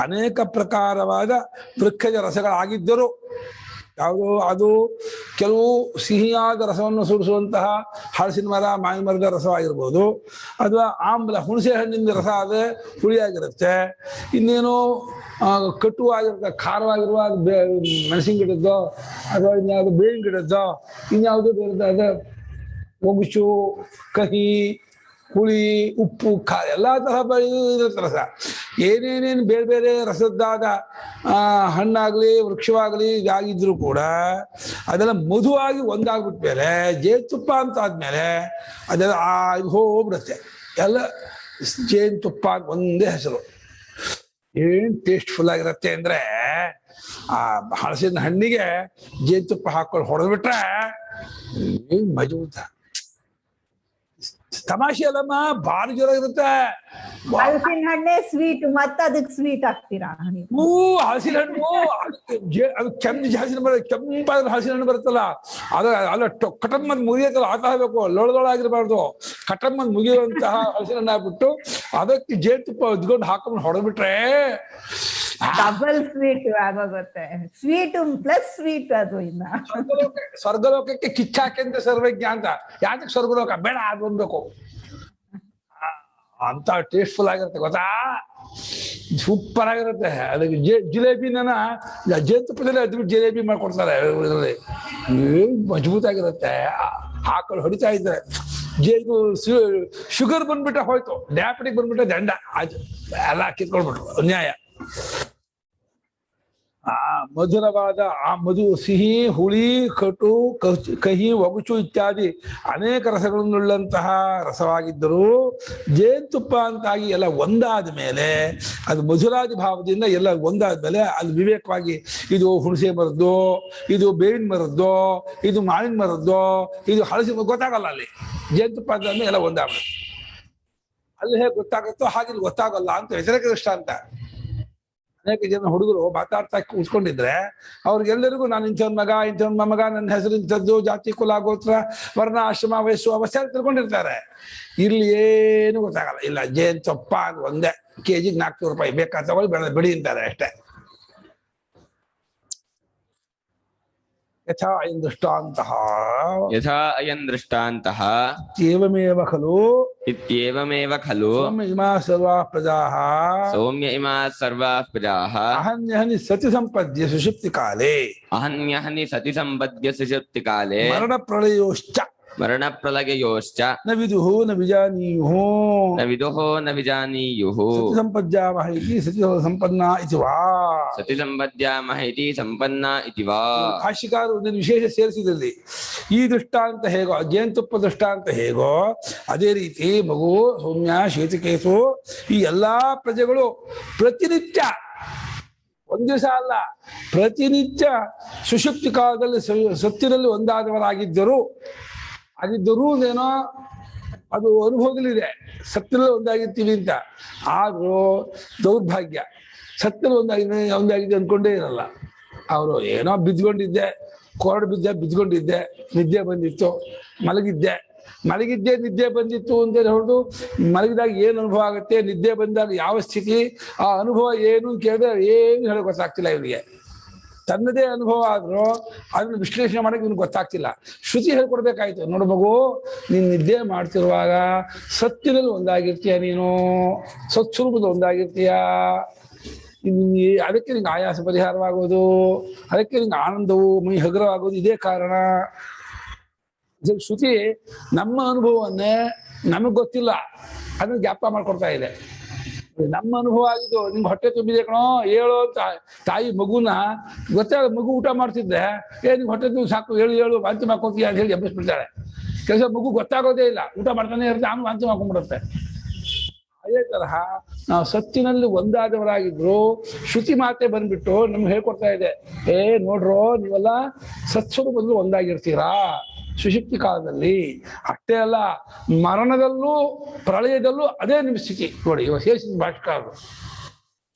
ಅನೇಕ ಪ್ರಕಾರವಾದ ವೃಕ್ಷಜ ರಸಗಳಾಗಿದ್ದರು ಯಾವುದು ಅದು ಕೆಲವು ಸಿಹಿಯಾದ ರಸವನ್ನು ಸುರಿಸುವಂತಹ ಹಲಸಿನ ಮರ ಮಾವಿನ ಮರದ ರಸವಾಗಿರ್ಬೋದು ಅಥವಾ ಆಮ್ಲ ಹುಣಸೆ ಹಣ್ಣಿನ ರಸ ಆದರೆ ಹುಳಿಯಾಗಿರುತ್ತೆ ಇನ್ನೇನು ಕಟುವಾಗಿರುತ್ತೆ ಖಾರವಾಗಿರುವ ಮೆಣಸಿನ ಗಿಡದ್ದೋ ಅಥವಾ ಇನ್ಯಾವುದು ಬೇವಿನ ಗಿಡದ್ದೋ ಇನ್ಯಾವುದೋ ಬೇರೆ ಒಗುಚು ಕಹಿ ಹುಳಿ ಉಪ್ಪು ಎಲ್ಲ ತರಹ ಇರುತ್ತೆ ರಸ ಏನೇನೇನು ಬೇರೆ ಬೇರೆ ರಸದ್ದಾದ ಹಣ್ಣಾಗ್ಲಿ ವೃಕ್ಷವಾಗಲಿ ಇದಾಗಿದ್ರು ಕೂಡ ಅದೆಲ್ಲ ಮಧುವಾಗಿ ಒಂದಾಗ್ಬಿಟ್ಮೇಲೆ ಜೇನುತುಪ್ಪ ಅಂತ ಆದ್ಮೇಲೆ ಅದೆಲ್ಲ ಇದು ಹೋಗ್ಬಿಡುತ್ತೆ ಎಲ್ಲ ಜೇನುತುಪ್ಪ ಒಂದೇ ಹೆಸರು ಏನ್ ಟೇಸ್ಟ್ಫುಲ್ ಆಗಿರುತ್ತೆ ಅಂದ್ರೆ ಆ ಹಲಸಿನ ಹಣ್ಣಿಗೆ ಜೇನುತುಪ್ಪ ಹಾಕೊಂಡು ಹೊಡೆದ್ಬಿಟ್ರೆ ಏನ್ ಮಜಬೂತ ತಮಾಷೆ ಅಲ್ಲಮ್ಮ ಭಾರಿ ಜೋರ ಇರುತ್ತೆ ಹಲಸಿನ ಹಣ್ಣೆ ಸ್ವೀಟ್ ಮತ್ತೆ ಅದಕ್ಕೆ ಸ್ವೀಟ್ ಹಾಕ್ತೀರಾ ಹಲಸಿನ ಹಣ್ಣು ಅದು ಹಲಸಿನ ಬರ ಕೆಂಪಾದ ಹಲಸಿನ ಹಣ್ಣು ಬರುತ್ತಲ್ಲ ಅಲ್ಲ ಕಟಮ್ಮದ್ ಮುಗಿಯತ್ತಲ್ಲ ಆತ ಆಗ್ಬೇಕು ಲೊಳದೊಳಾಗಿರ್ಬಾರ್ದು ಕಟಮ್ಮದ್ ಮುಗಿಯುವಂತಹ ಹಲಸಿನ ಹಣ್ಣು ಹಾಕ್ಬಿಟ್ಟು ಅದಕ್ಕೆ ಜೇನುತುಪ್ಪ ಉದ್ಕೊಂಡು ಹಾಕೊಂಡು ಹೊಡೆದ್ಬಿಟ್ರೆ ಡಬಲ್ ಸ್ವೀಟ್ ಆಗೋಗುತ್ತೆ ಸ್ವೀಟ್ ಪ್ಲಸ್ ಸ್ವೀಟ್ ಅದು ಇನ್ನ ಸ್ವರ್ಗಲೋಕಕ್ಕೆ ಕಿಚ್ಚಾಕೆಂತ ಸರ್ವಜ್ಞ ಅಂತ ಯಾತಕ್ಕೆ ಸ್ವರ್ಗಲೋಕ ಬೇಡ ಅದು ಅನ್ಬೇಕು ಅಂತ ಟೇಸ್ಟ್ಫುಲ್ ಆಗಿರುತ್ತೆ ಗೊತ್ತಾ ಸೂಪರ್ ಆಗಿರುತ್ತೆ ಅದಕ್ಕೆ ಜಿಲೇಬಿನ ಜೇನುತುಪ್ಪದಲ್ಲಿ ಅದ್ಬಿಟ್ಟು ಜಿಲೇಬಿ ಮಾಡ್ಕೊಡ್ತಾರೆ ಇದರಲ್ಲಿ ಮಜಬೂತ್ ಆಗಿರುತ್ತೆ ಹಾಕೊಂಡು ಹೊಡಿತಾ ಇದ್ದಾರೆ ಇದು ಶುಗರ್ ಬಂದ್ಬಿಟ್ರೆ ಹೋಯ್ತು ಡಯಾಬಿಟಿಕ್ ಬಂದ್ಬಿಟ್ರೆ ದಂಡ ಎಲ್ಲ ಕಿತ್ಕೊಳ್ಬಿಟ್ರು ಅನ್ಯಾಯ ಮಧುರವಾದ ಆ ಮಧು ಸಿಹಿ ಹುಳಿ ಕಟು ಕಹಿ ಒಗುಚು ಇತ್ಯಾದಿ ಅನೇಕ ರಸಗಳನ್ನುಳ್ಳಂತಹ ರಸವಾಗಿದ್ದರೂ ಜೇನುತುಪ್ಪ ಅಂತಾಗಿ ಎಲ್ಲ ಒಂದಾದ ಮೇಲೆ ಅದು ಮಧುರಾದಿ ಭಾವದಿಂದ ಎಲ್ಲ ಒಂದಾದ ಮೇಲೆ ಅದು ವಿವೇಕವಾಗಿ ಇದು ಹುಣಸೆ ಮರದ್ದು ಇದು ಬೇವಿನ ಮರದ್ದು ಇದು ಮಾವಿನ ಮರದ್ದು ಇದು ಹಲಸಿನ ಗೊತ್ತಾಗಲ್ಲ ಅಲ್ಲಿ ಜೇನುತುಪ್ಪ ಅಂತಾದ್ಮೇಲೆ ಎಲ್ಲ ಒಂದಾಗ್ಬಿಡುತ್ತೆ ಅಲ್ಲಿ ಹೇಗೆ ಗೊತ್ತಾಗುತ್ತೋ ಹಾಗೆ ಗೊತ್ತಾಗಲ್ಲ ಅಂತ ವ್ಯತಿರೇಕ ದೃಷ್ಟಾಂತ ಅನೇಕ ಜನ ಹುಡುಗರು ಮಾತಾಡ್ತಾ ಕೂತ್ಕೊಂಡಿದ್ರೆ ಅವ್ರಿಗೆಲ್ಲರಿಗೂ ನಾನು ಇಂಥವ್ನ ಮಗ ನನ್ನ ಹೆಸರು ಇಂಥದ್ದು ಜಾತಿ ಕುಲ ಗೋತ್ರ ವರ್ಣ ಆಶ್ರಮ ವಯಸ್ಸು ಅವಸ್ಥೆ ತಿಳ್ಕೊಂಡಿರ್ತಾರೆ ಇಲ್ಲಿ ಏನು ಗೊತ್ತಾಗಲ್ಲ ಇಲ್ಲ ಜೇನುತುಪ್ಪ ಒಂದೇ ಕೆಜಿಗೆ 400 ರೂಪಾಯಿ ಬೇಕಾ ತಗೊಳ್ಳಿ ಬಿಡಿ ಅಂತಾರೆ ಅಷ್ಟೇ ಯಥಾ ಅಯಂ ದೃಷ್ಟಾಂತಃ ಯಥಾ ಅಯಂ ದೃಷ್ಟಾಂತಃ ಏವಮೇವ ಖಲು ಇತ್ಯೇವಮೇವ ಖಲು ಸೌಮ್ಯ ಇಮಾ ಸರ್ವಾಃ ಪ್ರಜಾಃ ಸೌಮ್ಯ ಇಮಾ ಸರ್ವಾಃ ಪ್ರಜಾಃ ಅಹನ್ಯಹನಿ ಸತಿ ಸಂಪದ್ಯ ಸುಷುಪ್ತಿ ಕಾಲೇ ಅಹನ್ಯಹನಿ ಸತಿ ಸಂಪದ್ಯ ಸುಷುಪ್ತಿ ಕಾಲೇ ಮರಣ ಪ್ರಳಯೋಶ್ಚ ಮರಣ ಪ್ರಲಯಯೋಶ್ಚ ನ ವಿದುಃ ನ ವಿಜಾನೀಯುಃ ನ ವಿದುಃ ನ ವಿಜಾನೀಯುಃ ಸತಿ ಸಂಪದ್ಯಾಮಹ ಇತಿ ಸತಿ ಸಂಪನ್ನಾ ಇತಿ ವಾ ಸತಿ ಸಂಪದ್ಯಾಮಹ ಇತಿ ಸಂಪನ್ನಾ ಇತಿ ವಾ ಭಾಷ್ಯಕಾರರು ಒಂದು ವಿಶೇಷ ಸೇರಿಸಿದಲ್ಲಿ ಈ ದೃಷ್ಟಾಂತ ಹೇಗೋ ಜೇನುತುಪ್ಪ ದೃಷ್ಟಾಂತ ಹೇಗೋ ಅದೇ ರೀತಿ ಮಗು ಸೌಮ್ಯ ಶ್ವೇತಕೇತು ಈ ಎಲ್ಲಾ ಪ್ರಜೆಗಳು ಪ್ರತಿನಿತ್ಯ ಒಂದ್ ದಿವಸ ಅಲ್ಲ, ಪ್ರತಿನಿತ್ಯ ಸುಷುಪ್ತಿ ಕಾಲದಲ್ಲಿ ಸತ್ತಿನಲ್ಲಿ ಒಂದಾದವರಾಗಿದ್ದರು ಏನೋ ಅದು ಅನುಭವದಲ್ಲಿದೆ, ಸತ್ತಿನಲ್ಲಿ ಒಂದಾಗಿರ್ತೀವಿ ಅಂತ. ಆದ್ರೂ ದೌರ್ಭಾಗ್ಯ, ಸತ್ತಿನಲ್ಲಿ ಒಂದಾಗಿದೆ ಅನ್ಕೊಂಡೇ ಇರಲ್ಲ. ಅವರು ಏನೋ ಬಿದ್ಕೊಂಡಿದ್ದೆ, ಬಿದ್ಕೊಂಡಿದ್ದೆ, ನಿದ್ದೆ ಬಂದಿತ್ತು, ಮಲಗಿದ್ದೆ ನಿದ್ದೆ ಬಂದಿತ್ತು ಅಂತ ಹೊರಟು ಮಲಗಿದಾಗ ಏನು ಅನುಭವ ಆಗುತ್ತೆ, ನಿದ್ದೆ ಬಂದಾಗ ಯಾವ ಸ್ಥಿತಿ, ಆ ಅನುಭವ ಏನು ಕೇಳಿದ್ರೆ ಏನು ಹೇಳೋಕೆ ಗೊತ್ತಾಗ್ತಿಲ್ಲ ಇವನಿಗೆ. ತನ್ನದೇ ಅನುಭವ ಆದ್ರೂ ಅದನ್ನ ವಿಶ್ಲೇಷಣೆ ಮಾಡಕ್ಕೆ ಇವನಿಗೆ ಗೊತ್ತಾಗ್ತಿಲ್ಲ. ಶ್ರುತಿ ಹೇಳ್ಕೊಡ್ಬೇಕಾಯ್ತು, ನೋಡು ಮಗು, ನೀನ್ ನಿದ್ದೆ ಮಾಡ್ತಿರುವಾಗ ಸತ್ತಿನಲ್ಲಿ ಒಂದಾಗಿರ್ತೀಯ, ನೀನು ಸತ್ಸ್ವರೂಪದ ಒಂದಾಗಿರ್ತೀಯ, ಅದಕ್ಕೆ ನಿಂಗೆ ಆಯಾಸ ಪರಿಹಾರವಾಗೋದು, ಅದಕ್ಕೆ ನಿಂಗೆ ಆನಂದವು ಮೈ ಹಗುರವಾಗೋದು ಇದೇ ಕಾರಣ. ಶ್ರುತಿ ನಮ್ಮ ಅನುಭವವನ್ನೇ ನಮಗ್ ಗೊತ್ತಿಲ್ಲ ಅದನ್ನ ಜ್ಞಾಪಕ ಮಾಡ್ಕೊಡ್ತಾ ಇದೆ. ನಮ್ಮ ಅನುಭವ ಆಗಿದ್ದು, ನಿಮ್ಗೆ ಹೊಟ್ಟೆ ತುಂಬಿದೆ ಕಣೋ ಹೇಳೋ ತಾಯಿ ಮಗುನ ಗೊತ್ತಾಗ, ಮಗು ಊಟ ಮಾಡ್ತಿದ್ದೆ, ನಿಮ್ಗೆ ಹೊಟ್ಟೆ ತುಂಬ ಸಾಕು, ಹೇಳು ವಾಂತಿ ಮಾಡ್ಕೊತೀಯ ಅಂತ ಹೇಳಿ ಎಬ್ಬಿಸ್ಬಿಡ್ತಾಳೆ. ಕೆಲಸ ಮಗು ಗೊತ್ತಾಗೋದೇ ಇಲ್ಲ, ಊಟ ಮಾಡ್ತಾನೆ ಇರುತ್ತೆ, ಆಮೇಲೆ ವಾಂತಿ ಮಾಡ್ಕೊಂಡ್ಬಿಡುತ್ತೆ. ಅದೇ ತರಹ ನಾವು ಸತ್ತಿನಲ್ಲಿ ಒಂದಾದವರಾಗಿದ್ರು ಶ್ರುತಿ ಮಾತೆ ಬಂದ್ಬಿಟ್ಟು ನಮ್ಗೆ ಹೇಳ್ಕೊಡ್ತಾ ಇದೆ, ನೋಡ್ರೋ ನೀವೆಲ್ಲ ಸತ್ಸ್ವರೂಪದಲ್ಲೂ ಒಂದಾಗಿರ್ತೀರಾ ಸುಷುಪ್ತಿ ಕಾಲದಲ್ಲಿ. ಅಷ್ಟೇ ಅಲ್ಲ, ಮರಣದಲ್ಲೂ ಪ್ರಳಯದಲ್ಲೂ ಅದೇ ನಿಮ್ಮ ಸ್ಥಿತಿ. ನೋಡಿ ಇವಾಗ ಶೇಷ ಭಾಷೆಕಾರರು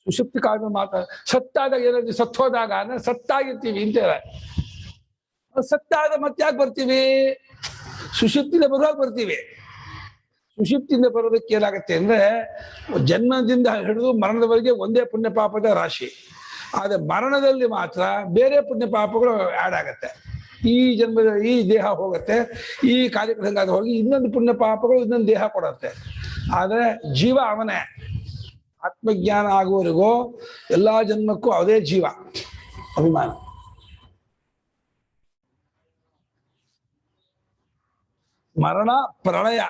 ಸುಷುಪ್ತಿ ಕಾಲದಲ್ಲಿ ಸತ್ತಾದಾಗ ಏನಾದ್ರು ಸತ್ತೋದಾಗ ಅಂದ್ರೆ ಸತ್ತಾಗಿರ್ತೀವಿ ಅಂತೇಳಿ, ಸತ್ತಾದ ಮತ್ತೆ ಯಾಕೆ ಬರ್ತೀವಿ? ಸುಷುಪ್ತಿಯಿಂದ ಬರುವಾಗ ಬರ್ತೀವಿ. ಸುಷುಪ್ತಿಯಿಂದ ಬರೋದಕ್ಕೆ ಏನಾಗತ್ತೆ ಅಂದ್ರೆ, ಜನ್ಮದಿಂದ ಹಿಡಿದು ಮರಣದವರೆಗೆ ಒಂದೇ ಪುಣ್ಯ ಪಾಪದ ರಾಶಿ. ಆದ್ರೆ ಮರಣದಲ್ಲಿ ಮಾತ್ರ ಬೇರೆ ಪುಣ್ಯ ಪಾಪಗಳು ಆ್ಯಡ್ ಆಗತ್ತೆ. ಈ ಜನ್ಮದ ಈ ದೇಹ ಹೋಗುತ್ತೆ, ಈ ಕಾರ್ಯಕ್ರಮ ಹೋಗಿ ಇನ್ನೊಂದು ಪುಣ್ಯ ಪಾಪಗಳು ಇನ್ನೊಂದು ದೇಹ ಕೊಡುತ್ತೆ. ಆದ್ರೆ ಜೀವ ಅವನೇ. ಆತ್ಮಜ್ಞಾನ ಆಗುವವರೆಗೂ ಎಲ್ಲಾ ಜನ್ಮಕ್ಕೂ ಅದೇ ಜೀವ ಅಭಿಮಾನ. ಮರಣ ಪ್ರಳಯ,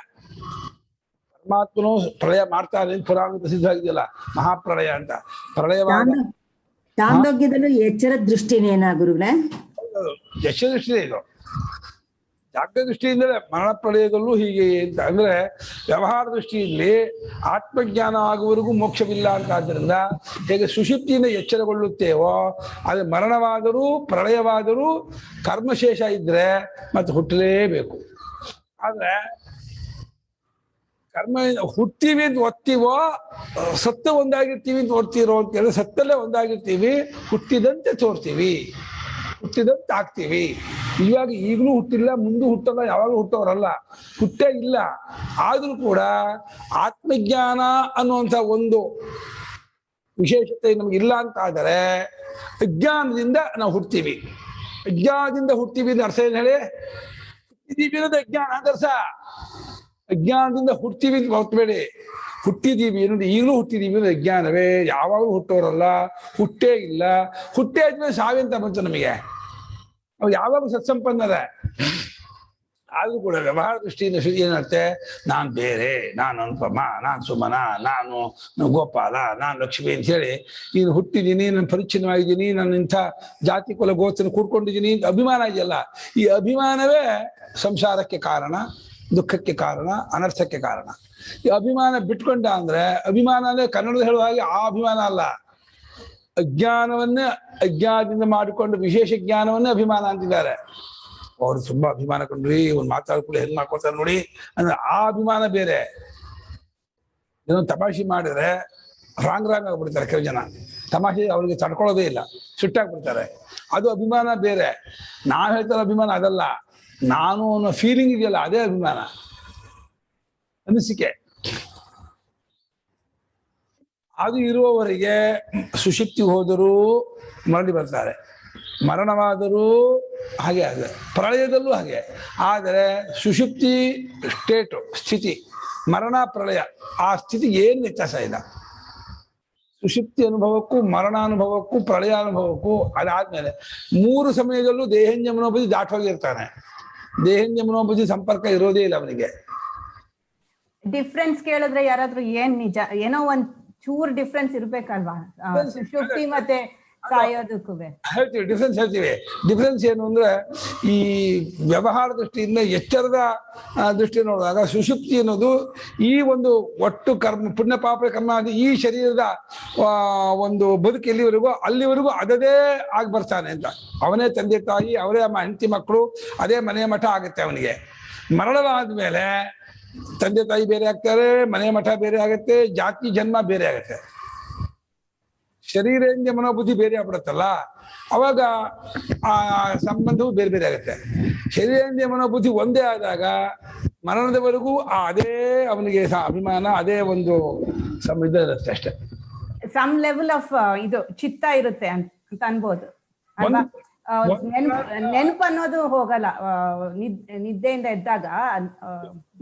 ಪರಮಾತ್ಮನು ಪ್ರಳಯ ಮಾಡ್ತಾನೆ, ಪುರಾಣ ಪ್ರಸಿದ್ಧವಾಗಿದೆಯಲ್ಲ ಮಹಾಪ್ರಳಯ ಅಂತ. ಪ್ರಳಯವಾದ ಚಾಂದೋಗ್ಯದಲ್ಲೂ ಎಚ್ಚರ ದೃಷ್ಟಿನೇನಾ ಗುರುಗಳೇ? ಯಶ ದೃಷ್ಟಿನೇ ಇದು, ಜಾಗ್ರ ದೃಷ್ಟಿಯಿಂದಲೇ ಮರಣ ಪ್ರಳಯದಲ್ಲೂ ಹೀಗೆ ಅಂತ. ಅಂದ್ರೆ ವ್ಯವಹಾರ ದೃಷ್ಟಿಯಲ್ಲಿ ಆತ್ಮಜ್ಞಾನ ಆಗುವವರೆಗೂ ಮೋಕ್ಷವಿಲ್ಲ ಅಂತ. ಆದ್ದರಿಂದ ಹೇಗೆ ಸುಷುಪ್ತಿಯಿಂದ ಎಚ್ಚರಗೊಳ್ಳುತ್ತೇವೋ, ಅದೇ ಮರಣವಾದರೂ ಪ್ರಳಯವಾದರೂ ಕರ್ಮಶೇಷ ಇದ್ರೆ ಮತ್ತೆ ಹುಟ್ಟಲೇಬೇಕು. ಆದ್ರೆ ಕರ್ಮ ಹುಟ್ತೀವಿ ಅಂತ ಒತ್ತೀವೋ, ಸತ್ತ ಒಂದಾಗಿರ್ತೀವಿ ಅಂತ ಓದ್ತಿರೋ ಅಂತ ಹೇಳಿದ್ರೆ, ಸತ್ತಲ್ಲೇ ಒಂದಾಗಿರ್ತೀವಿ, ಹುಟ್ಟಿದಂತೆ ತೋರ್ತೀವಿ, ಹುಟ್ಟಿದಂತೆ ಆಗ್ತೀವಿ. ಇವಾಗ ಈಗಲೂ ಹುಟ್ಟಿಲ್ಲ, ಮುಂದೂ ಹುಟ್ಟಲ್ಲ, ಯಾವಾಗಲೂ ಹುಟ್ಟೋರಲ್ಲ, ಹುಟ್ಟೇ ಇಲ್ಲ. ಆದ್ರೂ ಕೂಡ ಆತ್ಮಜ್ಞಾನ ಅನ್ನುವಂಥ ಒಂದು ವಿಶೇಷತೆ ನಮಗಿಲ್ಲ ಅಂತ ಆದರೆ ಅಜ್ಞಾನದಿಂದ ನಾವು ಹುಡ್ತೀವಿ. ಅಜ್ಞಾನದಿಂದ ಹುಡ್ತೀವಿ ಅಂತ ಅರ್ಥ ಏನು ಹೇಳಿ? ಹುಟ್ಟಿದೀವಿ ಅನ್ನೋದು ಅಜ್ಞಾನ ಅದರ್ಸ. ಅಜ್ಞಾನದಿಂದ ಹುಡ್ತೀವಿ ಅಂತ ಹೊರತಬೇಡಿ, ಹುಟ್ಟಿದೀವಿ ಅನ್ನೋದು ಈಗಲೂ ಹುಟ್ಟಿದೀವಿ ಅನ್ನೋದು ಅಜ್ಞಾನವೇ. ಯಾವಾಗಲೂ ಹುಟ್ಟೋರಲ್ಲ, ಹುಟ್ಟೇ ಇಲ್ಲ. ಹುಟ್ಟೇ ಆದ್ಮೇಲೆ ಸಾವಿಂತ ಬಂತು ನಮಗೆ, ನಾವು ಯಾವಾಗಲೂ ಸತ್ಸಂಪನ್ನದ. ಆದ್ರೂ ಕೂಡ ವ್ಯವಹಾರ ದೃಷ್ಟಿಯಿಂದ ಏನಂತೆ, ನಾನ್ ಬೇರೆ, ನಾನು ಅನುಪಮ, ನಾನ್ ಸುಮನ, ನಾನು ಗೋಪಾಲ, ನಾನ್ ಲಕ್ಷ್ಮಿ ಅಂತ ಹೇಳಿ ನೀನು ಹುಟ್ಟಿದ್ದೀನಿ, ನಾನು ಪರಿಚ್ಛಿನ್ನವಾಗಿದ್ದೀನಿ, ನಾನು ಇಂಥ ಜಾತಿ ಕುಲ ಗೋತ್ರ ಕೂಡ್ಕೊಂಡಿದ್ದೀನಿ ಅಂತ ಅಭಿಮಾನ ಇದೆಯಲ್ಲ, ಈ ಅಭಿಮಾನವೇ ಸಂಸಾರಕ್ಕೆ ಕಾರಣ, ದುಃಖಕ್ಕೆ ಕಾರಣ, ಅನರ್ಥಕ್ಕೆ ಕಾರಣ. ಈ ಅಭಿಮಾನ ಬಿಟ್ಕೊಂಡ ಅಂದ್ರೆ, ಅಭಿಮಾನ ಅಂದ್ರೆ ಕನ್ನಡದ ಹೇಳುವ ಹಾಗೆ ಆ ಅಭಿಮಾನ ಅಲ್ಲ, ಅಜ್ಞಾನವನ್ನೇ ಅಜ್ಞಾನದಿಂದ ಮಾಡಿಕೊಂಡು ವಿಶೇಷ ಜ್ಞಾನವನ್ನೇ ಅಭಿಮಾನ ಅಂತಿದ್ದಾರೆ. ಅವ್ರು ತುಂಬಾ ಅಭಿಮಾನ ಕೊಂಡ್ರಿ, ಇವ್ನು ಮಾತಾಡ್ಕೊಳ್ಳಿ ಹೆಂಗ್ ಮಾಡ್ಕೊತಾರೆ ನೋಡಿ ಅಂದ್ರೆ ಆ ಅಭಿಮಾನ ಬೇರೆ. ಏನೋ ತಮಾಷೆ ಮಾಡಿದ್ರೆ ರಾಂಗ್ ಆಗ್ಬಿಡ್ತಾರೆ ಕೆಲವು ಜನ. ತಮಾಷೆ ಅವ್ರಿಗೆ ತಡ್ಕೊಳ್ಳೋದೇ ಇಲ್ಲ, ಸಿಟ್ಟಾಗ್ಬಿಡ್ತಾರೆ. ಅದು ಅಭಿಮಾನ ಬೇರೆ. ನಾವ್ ಹೇಳ್ತಾರ ಅಭಿಮಾನ ಅದಲ್ಲ, ನಾನು ಅನ್ನೋ ಫೀಲಿಂಗ್ ಇದೆಯಲ್ಲ ಅದೇ ಅಭಿಮಾನ, ಅನಿಸಿಕೆ. ಅದು ಇರುವವರೆಗೆ ಸುಷುಪ್ತಿ ಹೋದರೂ ಮರಳಿ ಬರ್ತಾರೆ, ಮರಣವಾದರೂ ಹಾಗೆ ಆಗಿದೆ, ಪ್ರಳಯದಲ್ಲೂ ಹಾಗೆ. ಆದರೆ ಸುಷುಪ್ತಿ ಸ್ಟೇಟು ಸ್ಥಿತಿ, ಮರಣ ಪ್ರಳಯ ಆ ಸ್ಥಿತಿಗೆ ಏನು ವ್ಯತ್ಯಾಸ ಇಲ್ಲ. ಸುಷುಪ್ತಿ ಅನುಭವಕ್ಕೂ ಮರಣಾನುಭವಕ್ಕೂ ಪ್ರಳಯಾನುಭವಕ್ಕೂ ಅದಾದ್ಮೇಲೆ 3 ಸಮಯದಲ್ಲೂ ದೇಹಂಜಮನೋಪತಿ ದಾಟೋಗಿರ್ತಾನೆ. ದೇಹಂಜಮನೋಪತಿ ಸಂಪರ್ಕ ಇರೋದೇ ಇಲ್ಲ ಅವನಿಗೆ. ಡಿಫ್ರೆನ್ಸ್ ಕೇಳಿದ್ರೆ ಯಾರಾದ್ರೂ ಏನ್ ನಿಜ, ಏನೋ ಒಂದ್ ಚೂರ್ ಡಿಫ್ರೆನ್ಸ್ ಇರ್ಬೇಕಲ್ವಾ ಸುಷುಪ್ತಿ ಮತ್ತೆ ಸಾಯೋದಕ್ಕೂ ಹೇಳ್ತೀವಿ, ಡಿಫ್ರೆನ್ಸ್ ಹೇಳ್ತೀವಿ. ಡಿಫ್ರೆನ್ಸ್ ಏನು ಅಂದ್ರೆ, ಈ ವ್ಯವಹಾರ ದೃಷ್ಟಿಯಿಂದ ಎಚ್ಚರದ ದೃಷ್ಟಿ ನೋಡಿದಾಗ ಸುಷುಪ್ತಿ ಅನ್ನೋದು ಈ ಒಂದು ಒಟ್ಟು ಕರ್ಮ, ಪುಣ್ಯ ಪಾಪ ಕರ್ಮ ಅದು ಈ ಶರೀರದ ಒಂದು ಬದುಕು ಅಲ್ಲಿವರೆಗೂ ಅದದೇ ಆಗಿ ಬರ್ತಾನೆ ಅಂತ. ಅವನೇ ತಂದೆ ತಾಯಿ, ಅವರೇ ಹೆಂಡತಿ ಮಕ್ಕಳು, ಅದೇ ಮನೆ ಮಠ ಆಗುತ್ತೆ ಅವನಿಗೆ. ಮರಣವಾದ್ಮೇಲೆ ತಂದೆ ತಾಯಿ ಬೇರೆ ಆಗ್ತಾರೆ, ಮನೆ ಮಠ ಬೇರೆ ಆಗುತ್ತೆ, ಜಾತಿ ಜನ್ಮ ಬೇರೆ ಆಗುತ್ತೆ, ಶರೀರೇಂದ್ರಿಯ ಮನೋಬುದ್ಧಿ ಬೇರೆ ಆಗ್ಬಿಡುತ್ತಲ್ಲ, ಅವಾಗ ಆ ಸಂಬಂಧವು ಬೇರೆ ಬೇರೆ ಆಗುತ್ತೆ. ಶರೀರೇಂದ್ರಿಯ ಮನೋಬುದ್ಧಿ ಒಂದೇ ಆದಾಗ ಮರಣದವರೆಗೂ ಅದೇ ಅವನಿಗೆ ಅಭಿಮಾನ, ಅದೇ ಒಂದು ಸಂವಿಧಾನ ಇರುತ್ತೆ ಅಷ್ಟೇ. ಸಮ್ ಲೆವೆಲ್ ಆಫ್ ಇದು ಚಿತ್ತ ಇರುತ್ತೆ ಅಂತ ಅನ್ಬೋದು. ನೆನಪು ಅನ್ನೋದು ಹೋಗಲ್ಲ, ನಿದ್ದೆಯಿಂದ ಎದ್ದಾಗ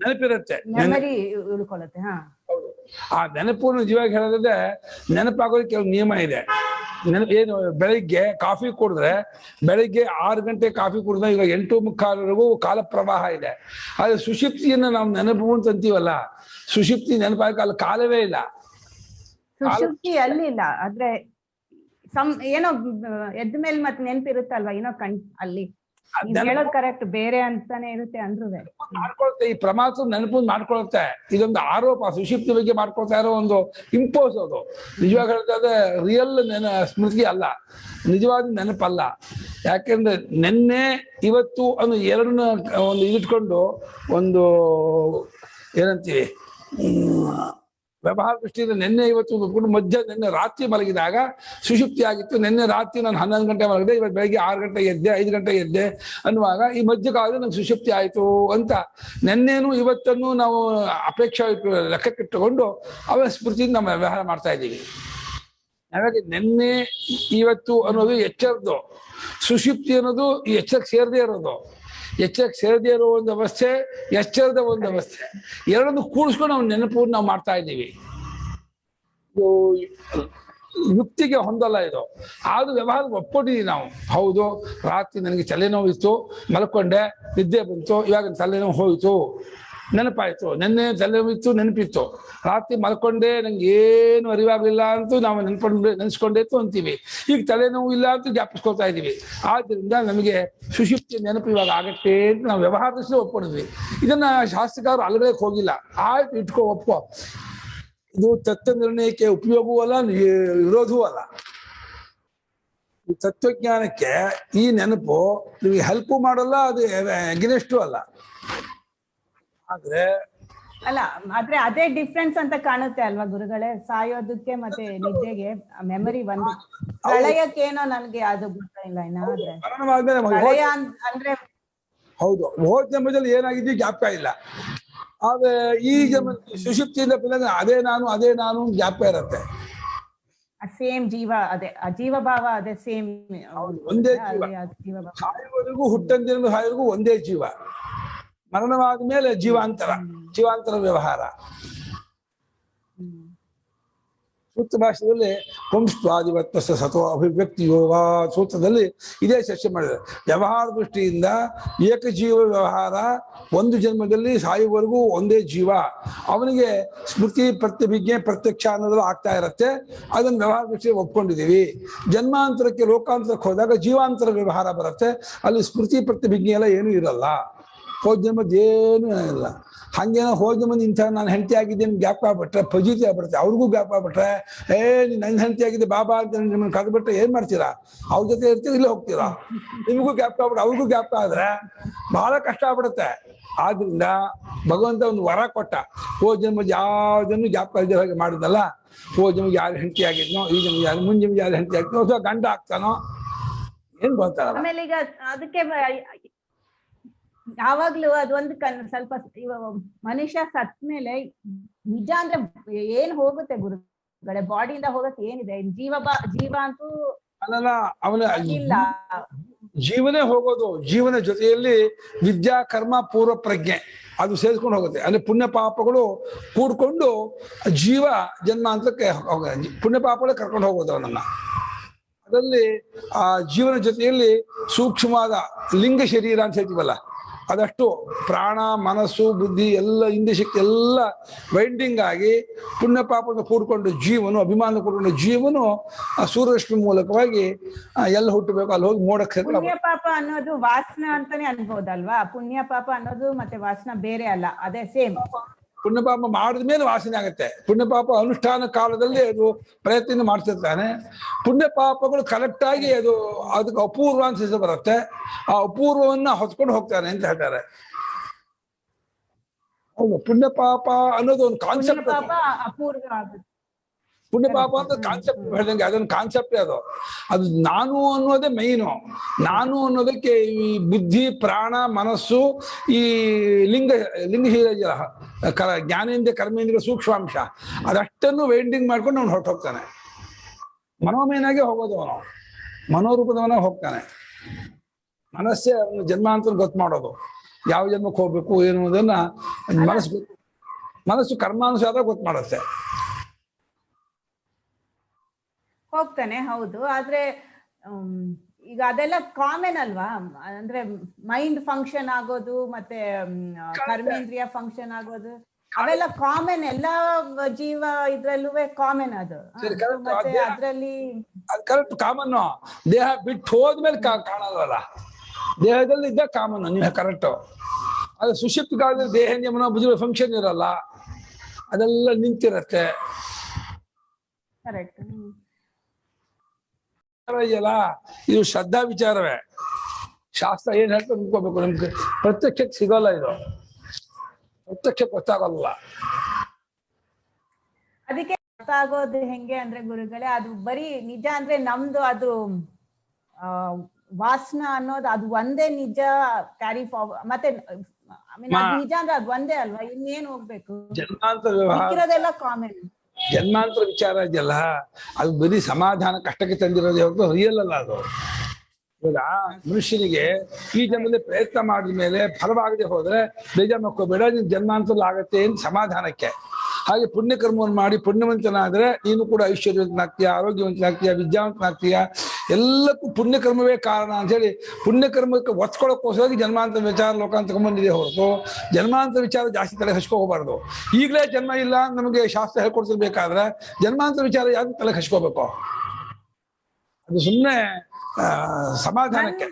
ನೆನಪಿರುತ್ತೆ, ಮೆಮರಿ ಉಳ್ಕೊಳ್ಳುತ್ತೆ. ಆ ನೆನಪು ನಿಜವಾಗಿ ಹೇಳೋದ್ರೆ, ನೆನಪಾಗೋದು ಕೆಲವು ನಿಯಮ ಇದೆ. ಏನು, ಬೆಳಿಗ್ಗೆ ಕಾಫಿ ಕುಡಿದ್ರೆ ಬೆಳಿಗ್ಗೆ 6 ಗಂಟೆ ಕಾಫಿ ಕುಡಿದ್ರೆ ಈಗ 8:45ವರೆಗೂ ಕಾಲ ಪ್ರವಾಹ ಇದೆ. ಆದ್ರೆ ಸುಷುಪ್ತಿಯನ್ನು ನಾವು ನೆನಪು ಅಂತ ಅಂತೀವಲ್ಲ, ಸುಷುಪ್ತಿ ನೆನಪಾಗ ಅಲ್ಲಿ ಕಾಲವೇ ಇಲ್ಲ. ಸುಷುಪ್ತಿ ಅಲ್ಲಿ ಇಲ್ಲ, ಆದ್ರೆ ಏನೋ ಎದ್ದ ಮೇಲೆ ಮತ್ತೆ ನೆನಪಿರುತ್ತಲ್ವಾ, ಏನೋ ಅಲ್ಲಿ ಹೇಳೋದ್ ಕರೆಕ್ಟ್, ಬೇರೆ ಅಂತಾನೆ ಇರುತ್ತೆ ಅಂದ್ರೂ ಮಾಡ್ಕೊಳುತ್ತೆ. ಈ ಪ್ರಮಾದ ನೆನಪು ಮಾಡ್ಕೊಳುತ್ತೆ. ಇದೊಂದು ಆರೋಪ, ಸುಷುಪ್ತಿ ಬಗ್ಗೆ ಮಾಡ್ಕೊಳ್ತಾ ಇರೋ ಒಂದು ಇಂಪೋಸ್. ಅದು ನಿಜವಾಗಿ ಹೇಳ್ತಾ ರಿಯಲ್ ಸ್ಮೃತಿ ಅಲ್ಲ, ನಿಜವಾದ ನೆನಪಲ್ಲ. ಯಾಕೆಂದ್ರೆ ನಿನ್ನೆ ಇವತ್ತು ಅನ್ನೋ ಎರಡನ್ನ ಒಂದು ಇಟ್ಕೊಂಡು ಒಂದು ಏನಂತೀವಿ, ವ್ಯವಹಾರ ದೃಷ್ಟಿಯಿಂದ ನಿನ್ನೆ ಇವತ್ತು ನಿನ್ನೆ ರಾತ್ರಿ ಮಲಗಿದಾಗ ಸುಷುಪ್ತಿ ಆಗಿತ್ತು. ನಿನ್ನೆ ರಾತ್ರಿ ನಾನು 11 ಗಂಟೆ ಮಲಗಿದೆ, ಇವತ್ತು ಬೆಳಗ್ಗೆ 6 ಗಂಟೆ ಎದ್ದೆ, 5 ಗಂಟೆ ಎದ್ದೆ ಅನ್ನುವಾಗ ಈ ಮಧ್ಯಕಾಲದಲ್ಲಿ ನಂಗೆ ಸುಷುಪ್ತಿ ಆಯಿತು ಅಂತ ನಿನ್ನೇನು ಇವತ್ತನ್ನು ನಾವು ಅಪೇಕ್ಷೆ ಲೆಕ್ಕಕ್ಕಿಟ್ಟುಕೊಂಡು ಅವರ ಸ್ಮೃತಿಯಿಂದ ನಮ್ಮ ವ್ಯವಹಾರ ಮಾಡ್ತಾ ಇದ್ದೀವಿ. ಹಾಗಾಗಿ ನಿನ್ನೆ ಇವತ್ತು ಅನ್ನೋದು ಎಚ್ಚರದ್ದು, ಸುಷುಪ್ತಿ ಅನ್ನೋದು ಈ ಎಚ್ಚರಕ್ಕೆ ಸೇರದೇ ಇರೋದು. ಎಚ್ಚರಕ್ಕೆ ಸೇರದೇ ಇರೋ ಒಂದು ಅವಸ್ಥೆ, ಎಚ್ಚರದ ಒಂದು ಅವಸ್ಥೆ, ಎರಡನ್ನು ಕೂಡಿಸ್ಕೊಂಡು ನಾವು ನೆನಪು ನಾವು ಮಾಡ್ತಾ ಇದ್ದೀವಿ. ಇದು ಯುಕ್ತಿಗೆ ಹೊಂದಲ್ಲ ಇದು. ಆದ್ರೂ ವ್ಯವಹಾರ ಒಪ್ಕೊಂಡಿದ್ದೀವಿ ನಾವು. ಹೌದು, ರಾತ್ರಿ ನನಗೆ ತಲೆನೋವು ಇತ್ತು, ಮಲ್ಕೊಂಡೆ, ನಿದ್ದೆ ಬಂತು, ಇವಾಗ ತಲೆನೋವು ಹೋಯಿತು, ನೆನಪಾಯ್ತು. ನಿನ್ನೆ ತಲೆನೋವಿತ್ತು, ನೆನಪಿತ್ತು, ರಾತ್ರಿ ಮಲ್ಕೊಂಡೆ, ನಂಗೆ ಏನು ಅರಿವಾಗಲಿಲ್ಲ ಅಂತೂ ನಾವು ನೆನೆಸ್ಕೊಂಡೇತು ಅಂತೀವಿ. ಈಗ ತಲೆನೋವು ಇಲ್ಲ ಅಂತೂ ಜ್ಞಾಪಿಸ್ಕೊಳ್ತಾ ಇದ್ದೀವಿ. ಆದ್ರಿಂದ ನಮಗೆ ಸುಷುಪ್ತಿ ನೆನಪು ಇವಾಗ ಆಗತ್ತೆ ಅಂತ ನಾವು ವ್ಯವಹಾರದಷ್ಟು ಒಪ್ಕೊಂಡಿದ್ವಿ. ಇದನ್ನ ಶಾಸ್ತ್ರಕಾರರು ಅಲ್ಗಳಕ್ಕೆ ಹೋಗಿಲ್ಲ. ಆಯ್ತು, ಇಟ್ಕೋ, ಒಪ್ಪೋ. ಇದು ತತ್ವ ನಿರ್ಣಯಕ್ಕೆ ಉಪಯೋಗವೂ ಅಲ್ಲ, ವಿರೋಧವೂ ಅಲ್ಲ. ಈ ತತ್ವಜ್ಞಾನಕ್ಕೆ ಈ ನೆನಪು ನಿಮಗೆ ಹೆಲ್ಪು ಮಾಡಲ್ಲ, ಅದು ಅಗೇನೆಸ್ಟು ಅಲ್ಲ. ಆದ್ರೆ ಅದೇ ಡಿಫ್ರೆನ್ಸ್ ಅಂತ ಕಾಣುತ್ತೆ ಅಲ್ವಾ ಗುರುಗಳೇ? ಸಾಯೋದಕ್ಕೆ ಮತ್ತೆ ನಿದ್ದೆಗೆ ಮೆಮರಿ ಒಂದು ಪ್ರಳಯಕ್ಕೇನೋ ನನ್ಗೆ ಅದು ಗೊತ್ತಿಲ್ಲ. ಪ್ರಳಯ ಅಂದ್ರೆ ಹೌದು, ಹೋದ ಜನ್ಮದಲ್ಲಿ ಏನಾಗಿದ್ದೀವಿ ಜ್ಞಾಪಕ ಇಲ್ಲ. ಆದ್ರೆ ಈ ಜನ್ಮ ಸುಷುಪ್ತಿಯಿಂದ ಬಂದಾಗ ಅದೇ ನಾನು ಜ್ಞಾಪಕ ಇರುತ್ತೆ. ಸೇಮ್ ಜೀವ, ಅದೇ ಜೀವ ಭಾವ, ಅದೇ ಸೇಮ್ ಒಂದೇ ಜೀವ. ಸಾಯುವವರೆಗೂ ಹುಟ್ಟಂದಿನ ಸಾಯುವವರೆಗೂ ಒಂದೇ ಜೀವ. ಮರಣವಾದ ಮೇಲೆ ಜೀವಾಂತರ ವ್ಯವಹಾರ. ಸೂತ್ರ ಭಾಷೆಯಲ್ಲಿ ಪುಂಸ್ತ್ವಾದಿವತ್ವ ಸತೋ ಅಭಿವ್ಯಕ್ತಿಯೋ ವಾ ಸೂತ್ರದಲ್ಲಿ ಇದೇ ಚರ್ಚೆ ಮಾಡಿದೆ. ವ್ಯವಹಾರ ದೃಷ್ಟಿಯಿಂದ ಏಕಜೀವ ವ್ಯವಹಾರ, ಒಂದು ಜನ್ಮದಲ್ಲಿ ಸಾಯುವವರೆಗೂ ಒಂದೇ ಜೀವ. ಅವನಿಗೆ ಸ್ಮೃತಿ ಪ್ರತ್ಯಭಿಜ್ಞೆ ಪ್ರತ್ಯಕ್ಷ ಅನ್ನೋದು ಆಗ್ತಾ ಇರುತ್ತೆ. ಅದನ್ನು ವ್ಯವಹಾರ ದೃಷ್ಟಿಯಲ್ಲಿ ಒಪ್ಕೊಂಡಿದ್ದೀವಿ. ಜನ್ಮಾಂತರಕ್ಕೆ ಲೋಕಾಂತರಕ್ಕೆ ಹೋದಾಗ ಜೀವಾಂತರ ವ್ಯವಹಾರ ಬರುತ್ತೆ. ಅಲ್ಲಿ ಸ್ಮೃತಿ ಪ್ರತ್ಯಭಿಜ್ಞೆ ಎಲ್ಲ ಏನೂ ಇರಲ್ಲ. ಹೋದ ಜನ್ಮದ್ದೇನೂ ಇಲ್ಲ. ಹಂಗೇನೋ ಹೋದ ಜನ್ಮದ ಇಂಥ ನಾನು ಹೆಂಡತಿ ಆಗಿದ್ದೇನೆ ಜ್ಞಾಪಕ ಆಗ್ಬಿಟ್ರೆ ಫಜೀತಿ ಆಗ್ಬಿಡುತ್ತೆ. ಅವ್ರಿಗೂ ಜ್ಞಾಪಕ ಆಗ್ಬಿಟ್ರೆ ನನ್ನ ಹೆಂಡತಿ ಆಗಿದೆ ಬಾಬಾ ಅಂತ ನಿಮ್ಮನ್ನು ಕರೆದ್ಬಿಟ್ರೆ ಏನ್ ಮಾಡ್ತೀರಾ? ಅವ್ರ ಜೊತೆ ಇರ್ತೀರ, ಇಲ್ಲೇ ಹೋಗ್ತೀರಾ? ನಿಮಗೂ ಜ್ಞಾಪಕ ಆಗ್ಬಿಟ್ಟು ಅವ್ರಿಗೂ ಜ್ಞಾಪಕ ಆದ್ರೆ ಬಹಳ ಕಷ್ಟ ಆಗ್ಬಿಡುತ್ತೆ. ಆದ್ರಿಂದ ಭಗವಂತ ಒಂದು ವರ ಕೊಟ್ಟ. ಹೋದ ಜನ್ಮದ ಯಾವುದನ್ನು ಜ್ಞಾಪಕ ಇದ್ದ ಹಾಗೆ ಮಾಡಿದ್ನಲ್ಲ. ಹೋದ ಜನ್ಮಗೆ ಯಾರು ಹೆಂಡತಿ ಆಗಿದ್ನೋ, ಈ ಜನ್ಮಗೆ ಯಾರು, ಮುಂಜಾನೆ ಯಾರು ಹೆಂಡತಿ ಆಗ್ತನೋ ಅಥವಾ ಗಂಡ ಆಗ್ತಾನೋ ಏನ್ ಗೊತ್ತಾಗಲ್ಲ. ಆಮೇಲೆ ಈಗ ಅದಕ್ಕೆ ಯಾವಾಗ್ಲೂ ಅದೊಂದು ಸ್ವಲ್ಪ ಮನುಷ್ಯ ಸತ್ ಮೇಲೆ ನಿಜ ಅಂದ್ರೆ ಏನ್ ಹೋಗುತ್ತೆ ಗುರುಗಳೇ? ಬಾಡಿಯಿಂದ ಹೋಗಕ್ಕೆ ಏನಿದೆ? ಜೀವ ಅಂತೂ ಅಲ್ಲ, ಅವನ ಜೀವನೇ ಹೋಗೋದು. ಜೀವನ ಜೊತೆಯಲ್ಲಿ ವಿದ್ಯಾ ಕರ್ಮ ಪೂರ್ವ ಪ್ರಜ್ಞೆ ಅದು ಸೇರಿಸ್ಕೊಂಡು ಹೋಗುತ್ತೆ. ಅಂದ್ರೆ ಪುಣ್ಯ ಪಾಪಗಳು ಕೂಡ್ಕೊಂಡು ಜೀವ ಜನ್ಮಾಂತರಕ್ಕೆ ಪುಣ್ಯ ಪಾಪಗಳೇ ಕರ್ಕೊಂಡು ಹೋಗೋದು ಅವನನ್ನ. ಅದರಲ್ಲಿ ಆ ಜೀವನ ಜೊತೆಯಲ್ಲಿ ಸೂಕ್ಷ್ಮವಾದ ಲಿಂಗ ಶರೀರ ಅಂತ ಹೇಳ್ತೀವಲ್ಲ, ಅದಷ್ಟು ಪ್ರಾಣ ಮನಸ್ಸು ಬುದ್ಧಿ ಎಲ್ಲ ಇಂದ್ರಿಯ ಶಕ್ತಿ ಎಲ್ಲ ವೈಂಡಿಂಗ್ ಆಗಿ ಪುಣ್ಯ ಪಾಪದ ಕೂಡ್ಕೊಂಡು ಜೀವನು ಅಭಿಮಾನ ಕೂಡ್ಕೊಂಡು ಜೀವನು ಆ ಸೂರ್ಯರಶ್ಮಿ ಮೂಲಕವಾಗಿ ಎಲ್ಲ ಹುಟ್ಟಬೇಕು, ಅಲ್ಲಿ ಹೋಗಿ ಮೋಡಕ್ಕೆ ಪುಣ್ಯ ಪಾಪ ಅನ್ನೋದು ವಾಸನ ಅಂತಾನೆ ಅನ್ಬೋದಲ್ವಾ? ಪುಣ್ಯ ಪಾಪ ಅನ್ನೋದು ಮತ್ತೆ ವಾಸನ ಬೇರೆ ಅಲ್ಲ, ಅದೇ ಸೇಮ್. ಪುಣ್ಯ ಪಾಪ ಮಾಡಿದ ಮೇಲೆ ವಾಸನೆ ಆಗುತ್ತೆ. ಪುಣ್ಯ ಪಾಪ ಅನುಷ್ಠಾನ ಕಾಲದಲ್ಲಿ ಅದು ಪ್ರಯತ್ನ ಮಾಡ್ತಿರ್ತಾನೆ. ಪುಣ್ಯ ಪಾಪಗಳು ಕರೆಕ್ಟ್ ಆಗಿ ಅದಕ್ಕೆ ಅಪೂರ್ವ ಅಂತ ಹೆಸರು ಬರುತ್ತೆ. ಆ ಅಪೂರ್ವವನ್ನ ಹೊತ್ಕೊಂಡು ಹೋಗ್ತಾನೆ ಅಂತ ಹೇಳ್ತಾರೆ. ಹೌದು, ಪುಣ್ಯ ಪಾಪ ಅನ್ನೋದು ಒಂದು ಕಾನ್ಸೆಪ್ಟ್. ಅಪೂರ್ವ ಆಗುತ್ತೆ. ಪುಣ್ಯ ಪಾಪ ಅಂತ ಕಾನ್ಸೆಪ್ಟ್ ಹೇಳ್ದಂಗೆ ಅದೊಂದು ಕಾನ್ಸೆಪ್ಟೇ ಅದು ನಾನು ಅನ್ನೋದೇ ಮೈನು. ನಾನು ಅನ್ನೋದಕ್ಕೆ ಈ ಬುದ್ಧಿ ಪ್ರಾಣ ಮನಸ್ಸು ಈ ಲಿಂಗ ಜ್ಞಾನೇಂದ್ರಿಯ ಕರ್ಮೇಂದ್ರಿಯ ಸೂಕ್ಷ್ಮಾಂಶ ಅದಷ್ಟನ್ನು ವೈಂಡಿಂಗ್ ಮಾಡ್ಕೊಂಡು ಅವ್ನು ಹೊರಟೋಗ್ತಾನೆ. ಮನೋಮಯನಾಗೆ ಹೋಗೋದು, ಅವನು ಮನೋರೂಪದವನ ಹೋಗ್ತಾನೆ. ಮನಸ್ಸೇ ಅವನು ಜನ್ಮಾಂತರ ಗೊತ್ತು ಮಾಡೋದು, ಯಾವ ಜನ್ಮಕ್ಕೆ ಹೋಗ್ಬೇಕು ಏನು ಅನ್ನೋದನ್ನ ಮನಸ್ಸು ಕರ್ಮಾನುಸಾರ ಗೊತ್ತು ಮಾಡುತ್ತೆ. ಹೋಗ್ತಾನೆ, ಹೌದು. ಆದ್ರೆ ಈಗ ಅದೆಲ್ಲ ಕಾಮನ್ ಅಲ್ವಾ? ಅಂದ್ರೆ ಮೈಂಡ್ ಫಂಕ್ಷನ್ ಆಗೋದು ಮತ್ತೆ ಕರ್ಮೇಂದ್ರಿಯ ಫಂಕ್ಷನ್ ಆಗೋದು ಅವೆಲ್ಲ ಕಾಮನ್, ಎಲ್ಲಾ ಜೀವ ಇದ್ರಲ್ಲೂ ಕಾಮನ್ ಅದು. ಮತ್ತೆ ಅದ್ರಲ್ಲಿ ಕರೆಕ್ಟ್ ಕಾಮನ್. ದೇಹ ಬಿಟ್ಟು ಹೋದ್ಮೇಲೆ ಕಾಣೋದಲ್ಲ, ದೇಹದಲ್ಲಿ ಇದ್ದ ಕಾಮನ್. ನೀವು ಕರೆಕ್ಟ್. ಅದು ಸುಷುಪ್ತಿ ಕಾಲದಲ್ಲಿ ದೇಹ ನಿಯಮನ ಬುದ್ಧಿ ಫಂಕ್ಷನ್ ಇರಲ್ಲ, ಅದೆಲ್ಲ ನಿಂತಿರತ್ತೆ. ಕರೆಕ್ಟ್. ಇದೆಯಲ್ಲ, ಇದು ಶ್ರದ್ಧಾ ವಿಚಾರವೇ. ಶಾಸ್ತ್ರ ಏನ್ ಹೇಳ್ತಾ ನಿಂತ್ಕೋಬೇಕು, ನಿಮ್ಗೆ ಪ್ರತ್ಯಕ್ಷಕ್ಕೆ ಸಿಗಲ್ಲ, ಇದು ಪ್ರತ್ಯಕ್ಷಕ್ಕೆ ಗೊತ್ತಾಗಲ್ಲ. ಅದಕ್ಕೆ ಗೊತ್ತಾಗೋದು ಹೆಂಗೆ ಅಂದ್ರೆ ಗುರುಗಳೇ, ಅದು ಬರೀ ನಿಜ ಅಂದ್ರೆ ನಮ್ದು ಅದು ವಾಸನ ಅನ್ನೋದು ಅದು ಒಂದೇ ನಿಜ ಕ್ಯಾರಿ ಫಾರ್ವರ್ಡ್. ಮತ್ತೆ ನಿಜ ಅಂದ್ರೆ ಅದು ಒಂದೇ ಅಲ್ವಾ? ಇನ್ನೇನ್ ಹೋಗ್ಬೇಕು? ಜನ್ಮಾಂತರ ಕಾಮನ್. ಜನ್ಮಾಂತರ ವಿಚಾರ ಇದೆಯಲ್ಲ, ಅದು ಬರೀ ಸಮಾಧಾನ ಕಷ್ಟಕ್ಕೆ ತಂದಿರೋದೇ ಹೊರತು ರಿಯಲ್ ಅಲ್ಲ ಅದು. ಇವಾಗ ಮನುಷ್ಯನಿಗೆ ಈ ಜನ್ಮದಲ್ಲಿ ಪ್ರಯತ್ನ ಮಾಡಿದ ಮೇಲೆ ಫಲವಾಗದೆ ಹೋದ್ರೆ ಬೇಜಾರು ಮಾಡ್ಕೋಬೇಡ, ನೀನ್ ಜನ್ಮಾಂತರ ಆಗತ್ತೆ ಅಂತ ಸಮಾಧಾನಕ್ಕೆ. ಹಾಗೆ ಪುಣ್ಯ ಕರ್ಮವನ್ನು ಮಾಡಿ ಪುಣ್ಯವಂತನಾದ್ರೆ ನೀನು ಕೂಡ ಐಶ್ವರ್ಯವಂತನಾಗ್ತೀಯ, ಆರೋಗ್ಯವಂತನಾಗ್ತೀಯ, ವಿದ್ಯಾವಂತನಾಗ್ತೀಯ. ಎಲ್ಲಕ್ಕೂ ಪುಣ್ಯಕರ್ಮವೇ ಕಾರಣ ಅಂತ ಹೇಳಿ ಪುಣ್ಯಕರ್ಮಕ್ಕೆ ಒತ್ಕೊಳ್ಳೋಕ್ಕೋಸ್ಕರ ಜನ್ಮಾಂತರ ವಿಚಾರ ಲೋಕಾಂತ ತಗೊಂಡ್ಬಂದಿದೆ ಹೊರತು ಜನ್ಮಾಂತರ ವಿಚಾರ ಜಾಸ್ತಿ ತಲೆ ಹಚ್ಕೋಬಾರ್ದು. ಈಗಲೇ ಜನ್ಮ ಇಲ್ಲ ನಮಗೆ ಶಾಸ್ತ್ರ ಹೇಳ್ಕೊಡ್ತಿರ್ಬೇಕಾದ್ರೆ ಜನ್ಮಾಂತರ ವಿಚಾರ ಯಾರು ತಲೆ ಹಚ್ಕೋಬೇಕು? ಅದು ಸುಮ್ಮನೆ ಸಮಾಧಾನಕ್ಕೆ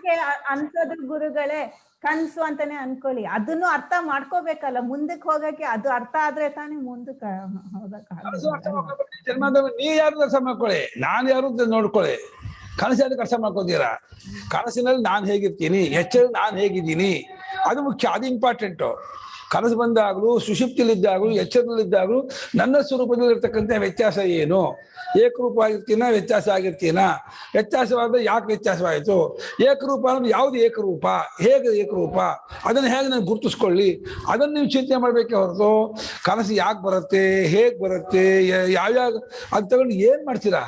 ಅನ್ಸೋದು ಗುರುಗಳೇ. ಕನ್ಸು ಅಂತಾನೆ ಅನ್ಕೊಳ್ಳಿ, ಅದನ್ನು ಅರ್ಥ ಮಾಡ್ಕೋಬೇಕಲ್ಲ ಮುಂದಕ್ಕೆ ಹೋಗಕ್ಕೆ. ಅದು ಅರ್ಥ ಆದ್ರೆ ತಾನೇ ಮುಂದಕ್ಕೆ ಹೋಗಕ್ಕೆ. ಜನ್ಮಾಂತರ ನೀ ಯಾರು ಅರ್ಥ ಮಾಡ್ಕೊಳ್ಳಿ, ನಾನು ಯಾರು ಅಂತ ನೋಡ್ಕೊಳ್ಳಿ. ಕನಸಲ್ಲಿ ಕೆಲಸ ಮಾಡ್ಕೋತೀರಾ? ಕನಸಿನಲ್ಲಿ ನಾನು ಹೇಗಿರ್ತೀನಿ, ಎಚ್ಚರಲ್ಲಿ ನಾನು ಹೇಗಿದ್ದೀನಿ, ಅದು ಮುಖ್ಯ, ಅದು ಇಂಪಾರ್ಟೆಂಟು. ಕನಸು ಬಂದಾಗಲೂ ಸುಷುಪ್ತಿಲಿದ್ದಾಗಲೂ ಎಚ್ಚರದಲ್ಲಿದ್ದಾಗಲೂ ನನ್ನ ಸ್ವರೂಪದಲ್ಲಿರ್ತಕ್ಕಂಥ ವ್ಯತ್ಯಾಸ ಏನು? ಏಕರೂಪವಾಗಿರ್ತೀನ, ವ್ಯತ್ಯಾಸ ಆಗಿರ್ತೀನ? ವ್ಯತ್ಯಾಸವಾದ ಯಾಕೆ ವ್ಯತ್ಯಾಸವಾಯಿತು? ಏಕರೂಪ ಅಂದ್ರೆ ಯಾವ್ದು ಏಕರೂಪ, ಹೇಗೆ ಏಕರೂಪ, ಅದನ್ನು ಹೇಗೆ ನಾನು ಗುರುತಿಸ್ಕೊಳ್ಳಿ, ಅದನ್ನು ನೀವು ಚಿಂತನೆ ಮಾಡ್ಬೇಕೆ ಹೊರತು ಕನಸು ಯಾಕೆ ಬರುತ್ತೆ, ಹೇಗೆ ಬರುತ್ತೆ, ಯಾವ್ಯಾವ ಅದು ತಗೊಂಡು ಏನ್ ಮಾಡ್ತೀರಾ?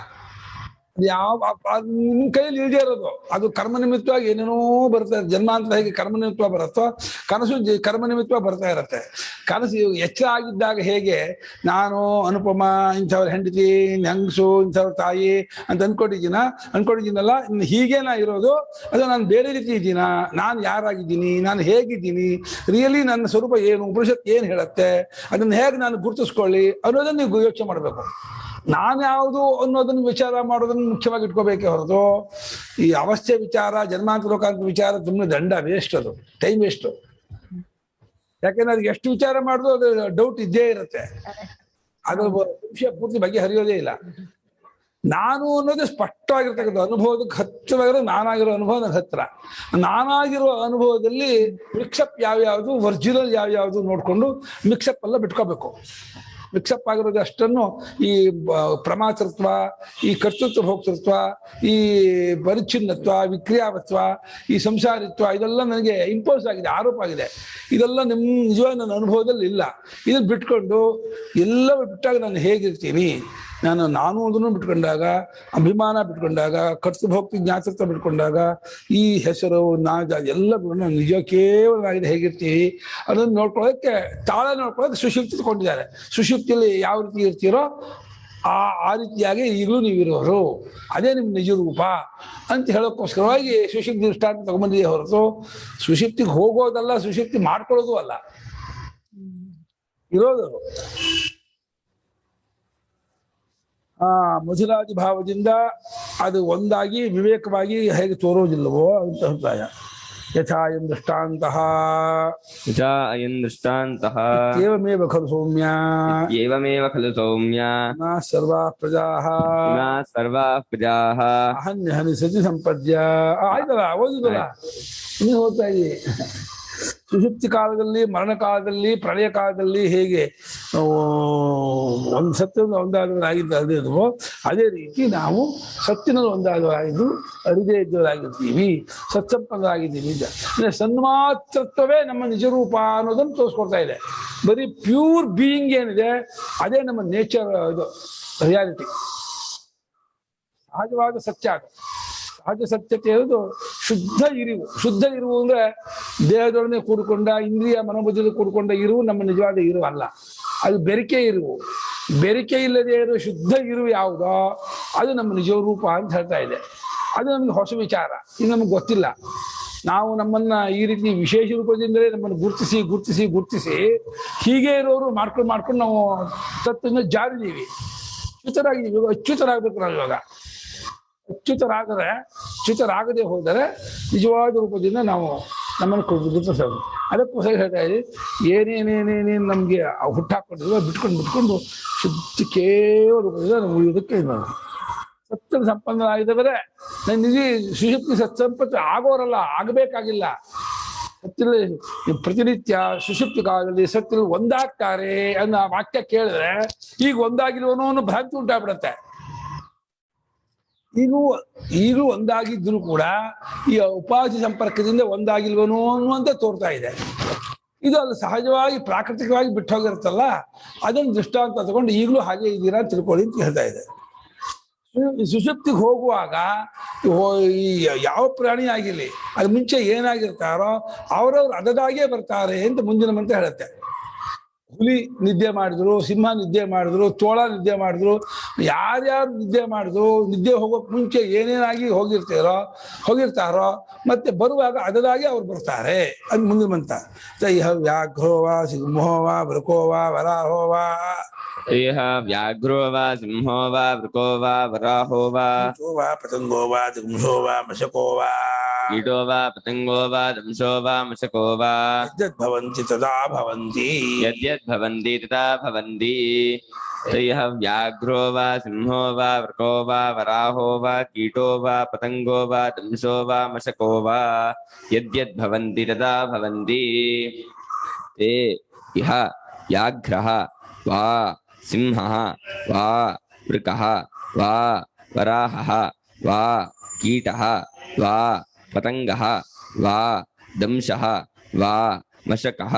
ನಿಮ್ ಕೈಯಲ್ಲಿ ಇಲ್ದೇ ಇರೋದು ಅದು ಕರ್ಮ ನಿಮಿತ್ತವಾಗಿ ಏನೇನೋ ಬರ್ತಾ ಇರುತ್ತೆ. ಜನ್ಮಾಂತರ ಹೇಗೆ ಕರ್ಮ ನಿಮಿತ್ತ ಬರುತ್ತೋ ಕನಸು ಕರ್ಮ ನಿಮಿತ್ತ ಬರ್ತಾ ಇರತ್ತೆ. ಕನಸು ಎಚ್ಚರ ಆಗಿದ್ದಾಗ ಹೇಗೆ ನಾನು ಅನುಪಮ, ಇಂಥವ್ರ ಹೆಂಡತಿ, ಹೆಂಗಸು, ಇಂಥವ್ರ ತಾಯಿ ಅಂತ ಅನ್ಕೊಂಡಿದ್ದೀನಲ್ಲ, ಹೀಗೆ ನಾ ಇರೋದು, ಅದು ನಾನು ಬೇರೆ ರೀತಿ ಇದ್ದೀನ, ನಾನು ಯಾರಾಗಿದ್ದೀನಿ, ನಾನು ಹೇಗಿದ್ದೀನಿ, ರಿಯಲಿ ನನ್ನ ಸ್ವರೂಪ ಏನು, ಉಪನಿಷತ್ ಏನು ಹೇಳುತ್ತೆ, ಅದನ್ನ ಹೇಗೆ ನಾನು ಗುರುತಿಸ್ಕೊಳ್ಳಿ ಅನ್ನೋದನ್ನ ನೀವು ಯೋಚನೆ ಮಾಡಬೇಕು. ನಾನು ಯಾವುದು ಅನ್ನೋದನ್ನ ವಿಚಾರ ಮಾಡೋದನ್ನ ಮುಖ್ಯವಾಗಿ ಇಟ್ಕೋಬೇಕೇ ಹೊರತು ಈ ಅವಸ್ಥೆ ವಿಚಾರ, ಜನ್ಮಾಂತರ ಲೋಕಾಂತರ ವಿಚಾರ ತುಂಬಾ ದಂಡ, ವೇಸ್ಟ್, ಅದು ಟೈಮ್ ವೇಸ್ಟ್. ಯಾಕೆಂದ್ರೆ ಅದಕ್ಕೆ ಎಷ್ಟು ವಿಚಾರ ಮಾಡಿದ್ರು ಅದು ಡೌಟ್ ಇದ್ದೇ ಇರುತ್ತೆ, ಅದು ವಿಷಯ ಪೂರ್ತಿ ಬಗ್ಗೆ ಹರಿಯೋದೇ ಇಲ್ಲ. ನಾನು ಅನ್ನೋದು ಸ್ಪಷ್ಟವಾಗಿರ್ತಕ್ಕಂಥ ಅನುಭವದಕ್ಕೆ ಹತ್ತಿರವಾಗಿರೋ ನಾನಾಗಿರೋ ಅನುಭವ ನನಗೆ ಹತ್ತಿರ. ನಾನಾಗಿರುವ ಅನುಭವದಲ್ಲಿ ಮಿಕ್ಸಪ್ ಯಾವ್ಯಾವುದು, ಒರಿಜಿನಲ್ ಯಾವ್ಯಾವುದು ನೋಡ್ಕೊಂಡು ಮಿಕ್ಸಪ್ ಎಲ್ಲ ಬಿಟ್ಕೋಬೇಕು. ಮಿಕ್ಸಪ್ ಆಗಿರೋದು ಅಷ್ಟನ್ನು ಈ ಪ್ರಮಾತೃತ್ವ, ಈ ಕರ್ತೃತ್ವ ಭೋಕ್ತೃತ್ವ, ಈ ಪರಿಚ್ಛಿನ್ನತ್ವ, ವಿಕ್ರಿಯಾವತ್ವ, ಈ ಸಂಸಾರಿತ್ವ, ಇದೆಲ್ಲ ನನಗೆ ಇಂಪೋಸ್ ಆಗಿದೆ, ಆರೋಪ ಆಗಿದೆ. ಇದೆಲ್ಲ ನಿಜವಾಗಿ ನನ್ನ ಅನುಭವದಲ್ಲಿ ಇಲ್ಲ. ಇದನ್ನು ಬಿಟ್ಕೊಂಡು ಎಲ್ಲವೂ ಬಿಟ್ಟಾಗ ನಾನು ಹೇಗಿರ್ತೀನಿ, ನಾನು ಅದನ್ನು ಬಿಟ್ಕೊಂಡಾಗ, ಅಭಿಮಾನ ಬಿಟ್ಕೊಂಡಾಗ, ಕರ್ತೃಭೋಕ್ತಿ ಜ್ಞಾತೃತ್ವ ಬಿಟ್ಕೊಂಡಾಗ, ಈ ಹೆಸರು ಎಲ್ಲ ನಿಜ ಕೇವಲವಾಗಿದೆ ಹೇಗಿರ್ತೀವಿ ಅದನ್ನು ನೋಡ್ಕೊಳ್ಳೋಕ್ಕೆ, ತಾಳ ನೋಡ್ಕೊಳ್ಳೋಕೆ ಸುಷುಪ್ತಿ ತಗೊಂಡಿದ್ದಾರೆ. ಸುಷುಪ್ತಿಯಲ್ಲಿ ಯಾವ ರೀತಿ ಇರ್ತೀರೋ ಆ ರೀತಿಯಾಗಿ ಈಗಲೂ ನೀವಿರೋರು, ಅದೇ ನಿಮ್ಮ ನಿಜ ರೂಪ ಅಂತ ಹೇಳೋಕ್ಕೋಸ್ಕರವಾಗಿ ಸುಷುಪ್ತಿ ದೃಷ್ಟಾಂತ ತಗೊಂಬಂದಿದೆ ಹೊರತು ಸುಷುಪ್ತಿಗೆ ಹೋಗೋದಲ್ಲ, ಸುಷುಪ್ತಿ ಮಾಡ್ಕೊಳ್ಳೋದು ಅಲ್ಲ, ಇರೋದು. ಮಧುರಾದಿ ಭಾವದಿಂದ ಅದು ಒಂದಾಗಿ ವಿವೇಕವಾಗಿ ಹೇಗೆ ತೋರೋದಿಲ್ಲವೋ ಅಂತ ಅಭಿಪ್ರಾಯ. ಯಥಾಯಂ ದೃಷ್ಟಾಂತಃ ಯಥಾ ಅಯಂ ದೃಷ್ಟಾಂತಃ ಏವಮೇವ ಖಲು ಸೌಮ್ಯ ಏವಮೇವ ಖಲು ಸೌಮ್ಯ ಸರ್ವಾ ಪ್ರಜಾಃ ಸರ್ವಾಃ ಪ್ರಜಾಃ ಅಹನ್ಯಹನಿ ಸತಿ ಸಂಪದ್ಯ. ಆಯ್ತಲ್ಲ, ಓದಿದಲ್ಲ, ನೀವು ಓದ್ತಾ ಇದ್ದೀವಿ. ಸುಷುಪ್ತಿ ಕಾಲದಲ್ಲಿ, ಮರಣ ಕಾಲದಲ್ಲಿ, ಪ್ರಳಯ ಕಾಲದಲ್ಲಿ ಹೇಗೆ ಒಂದು ಸತ್ಯವನ್ನು ಒಂದಾದವರಾಗಿದ್ದು ಅದೇನೋ ಅದೇ ರೀತಿ ನಾವು ಸತ್ತಿನಲ್ಲಿ ಒಂದಾದವರಾಗಿದ್ದು ಅರಿದೇ ಇದ್ದವರಾಗಿರ್ತೀವಿ, ಸತ್ಸಂಪನ್ನರಾಗಿದ್ದೀವಿ. ಸನ್ಮಾತ್ರತ್ವವೇ ನಮ್ಮ ನಿಜರೂಪ ಅನ್ನೋದನ್ನು ತೋರಿಸ್ಕೊಡ್ತಾ ಇದೆ. ಬರೀ ಪ್ಯೂರ್ ಬೀಯಿಂಗ್ ಏನಿದೆ ಅದೇ ನಮ್ಮ ನೇಚರ್, ಇದು ರಿಯಾಲಿಟಿ, ಸಹಜವಾದ ಸತ್ಯ. ಅದು ಸಹಜ ಸತ್ಯತೆ ಇರೋದು ಶುದ್ಧ ಇರುವು. ಶುದ್ಧ ಇರುವು ಅಂದ್ರೆ ದೇಹದೊಡನೆ ಕೂಡಿಕೊಂಡ, ಇಂದ್ರಿಯ ಮನೋಬುದ್ಧಿಯಲ್ಲಿ ಕೂಡಿಕೊಂಡ ಇರುವು ನಮ್ಮ ನಿಜವಾದ ಇರುವು ಅಲ್ಲ, ಅದು ಬೆರಿಕೆ ಇರುವು. ಬೆರಿಕೆ ಇಲ್ಲದೆ ಇರೋ ಶುದ್ಧ ಇರುವು ಯಾವುದೋ ಅದು ನಮ್ಮ ನಿಜ ರೂಪ ಅಂತ ಹೇಳ್ತಾ ಇದೆ. ಅದು ನಮಗೆ ಹೊಸ ವಿಚಾರ, ಇದು ನಮಗೆ ಗೊತ್ತಿಲ್ಲ. ನಾವು ನಮ್ಮನ್ನ ಈ ರೀತಿ ವಿಶೇಷ ರೂಪದಿಂದಲೇ ನಮ್ಮನ್ನು ಗುರುತಿಸಿ ಗುರುತಿಸಿ ಗುರುತಿಸಿ ಹೀಗೆ ಇರೋರು ಮಾಡ್ಕೊಂಡು ನಾವು ತತ್ವದಿಂದ ಜಾರಿದ್ದೀವಿ, ಅಚ್ಯುತರಾಗಿದ್ದೀವಿ. ಅಚ್ಯುತರಾಗಬೇಕು ನಾವು ಇವಾಗ. ಅಚ್ಯುತರಾಗದೆ ಹೋದರೆ ನಿಜವಾದ ರೂಪದಿಂದ ನಾವು ನಮ್ಮನ್ನು ಗುರುತಿಸೋದು. ಅದಕ್ಕೋಸ್ಕರ ಹೇಳ್ತಾ ಇದ್ದೀವಿ, ಏನೇನೇನೇನೇನು ನಮಗೆ ಹುಟ್ಟಾಕೊಂಡಿದ್ವಿ ಬಿಟ್ಕೊಂಡು ಶುದ್ಧ ಕೇವಲ ರೂಪದಿಂದ ನಾವು ಉಳಿಯೋದಕ್ಕೆ ನಾವು ಸತ್ಯ ಸಂಪನ್ನರಾಗಿದ್ದವರೇ. ನಿಜ ಸುಷುಪ್ತಿ ಸತ್ಸಂಪತ್ತು ಆಗೋರಲ್ಲ, ಆಗಬೇಕಾಗಿಲ್ಲ. ಸತ್ಯದಲ್ಲಿ ಪ್ರತಿನಿತ್ಯ ಸುಷುಪ್ತಿ ಕಾಲದಲ್ಲಿ ಸತ್ಯದಲ್ಲಿ ಒಂದಾಗ್ತಾರೆ ಅನ್ನೋ ವಾಕ್ಯ ಕೇಳಿದ್ರೆ ಈಗ ಒಂದಾಗಿಲ್ವನೋ ಅನ್ನೋ ಭ್ರಾಂತಿ ಉಂಟಾಗ್ಬಿಡತ್ತೆ. ಈಗಲೂ ಒಂದಾಗಿದ್ರು ಕೂಡ ಈ ಉಪಾಧಿ ಸಂಪರ್ಕದಿಂದ ಒಂದಾಗಿಲ್ವನೋ ಅನ್ನುವಂತ ತೋರ್ತಾ ಇದೆ. ಇದು ಅದು ಸಹಜವಾಗಿ ಪ್ರಾಕೃತಿಕವಾಗಿ ಬಿಟ್ಟು ಹೋಗಿರುತ್ತಲ್ಲ, ಅದನ್ನು ದೃಷ್ಟಾಂತ ತಗೊಂಡು ಈಗಲೂ ಹಾಗೆ ಇದ್ದೀರಾ ಅಂತ ತಿಳ್ಕೊಳ್ಳಿ ಅಂತ ಹೇಳ್ತಾ ಇದೆ. ಸುಷುಪ್ತಿಗೆ ಹೋಗುವಾಗ ಈ ಯಾವ ಪ್ರಾಣಿ ಆಗಿರ್ಲಿ, ಅದು ಮುಂಚೆ ಏನಾಗಿರ್ತಾರೋ ಅವರವ್ರು ಅದದಾಗೆ ಬರ್ತಾರೆ ಅಂತ ಮುಂದಿನ ಮಂತ್ರ ಹೇಳುತ್ತೆ. ಹುಲಿ ನಿದ್ದೆ ಮಾಡಿದ್ರು, ಸಿಂಹ ನಿದ್ದೆ ಮಾಡಿದ್ರು, ತೋಳ ನಿದ್ದೆ ಮಾಡಿದ್ರು, ಯಾರ್ಯಾರು ನಿದ್ದೆ ಮಾಡಿದ್ರು, ನಿದ್ದೆ ಹೋಗೋಕ್ ಮುಂಚೆ ಏನೇನಾಗಿ ಹೋಗಿರ್ತಾರೋ ಮತ್ತೆ ಬರುವಾಗ ಅದರಾಗಿ ಅವ್ರು ಬರ್ತಾರೆ ಅದು ಮುಂದಿನ ಮಂತ್ರ. ತೈಹ ವ್ಯಾಘ್ರೋವಾ ಸಿಂಹೋವಾ ವೃಕೋವಾ ವರಾಹೋವಾ ವ್ಯಾಘ್ರೋ ವಾ ಸಿಂಹೋ ವಾ ವೃಕೋ ವಾ ವರಾಹೋ ವಾ ಪತಂಗೋ ವಾ ದಿಂಶೋ ವಾ ಮಶಕೋ ವಾ ಕೀಟೋ ವಾ ಪತಂಗೋ ವಾ ದಂಶೋ ವಾ ಮಶಕೋ ವಾ ಯದ್ಭವಂತಿ ತದಾ ಭವಂತಿ ಯದ್ಯದ್ಭವಂತಿ ತಥಾ ಭವಂತಿ. ತೈಃ ವ್ಯಾಘ್ರೋ ವಾ ಸಿಂಹೋ ವಾ ವೃಕೋ ವಾ ವರಾಹೋ ವಾ ಕೀಟೋ ವಾ ಪತಂಗೋ ವಾ ದಂಶೋ ವಾ ಮಶಕೋ ವಾ ಯದ್ಯದ್ಭವಂತಿ ತಥಾ ಭವಂತಿ. ತೇ ಇಹ ವ್ಯಾಘ್ರಃ ವಾ ಸಿಂಹಃ ವಾ ವೃಕಃ ವಾ ವರಾಹಃ ವಾ ಕೀಟಃ ವಾ ಪತಂಗಃ ವಾ ದಂಶಃ ವಾ ಮಶಕಃ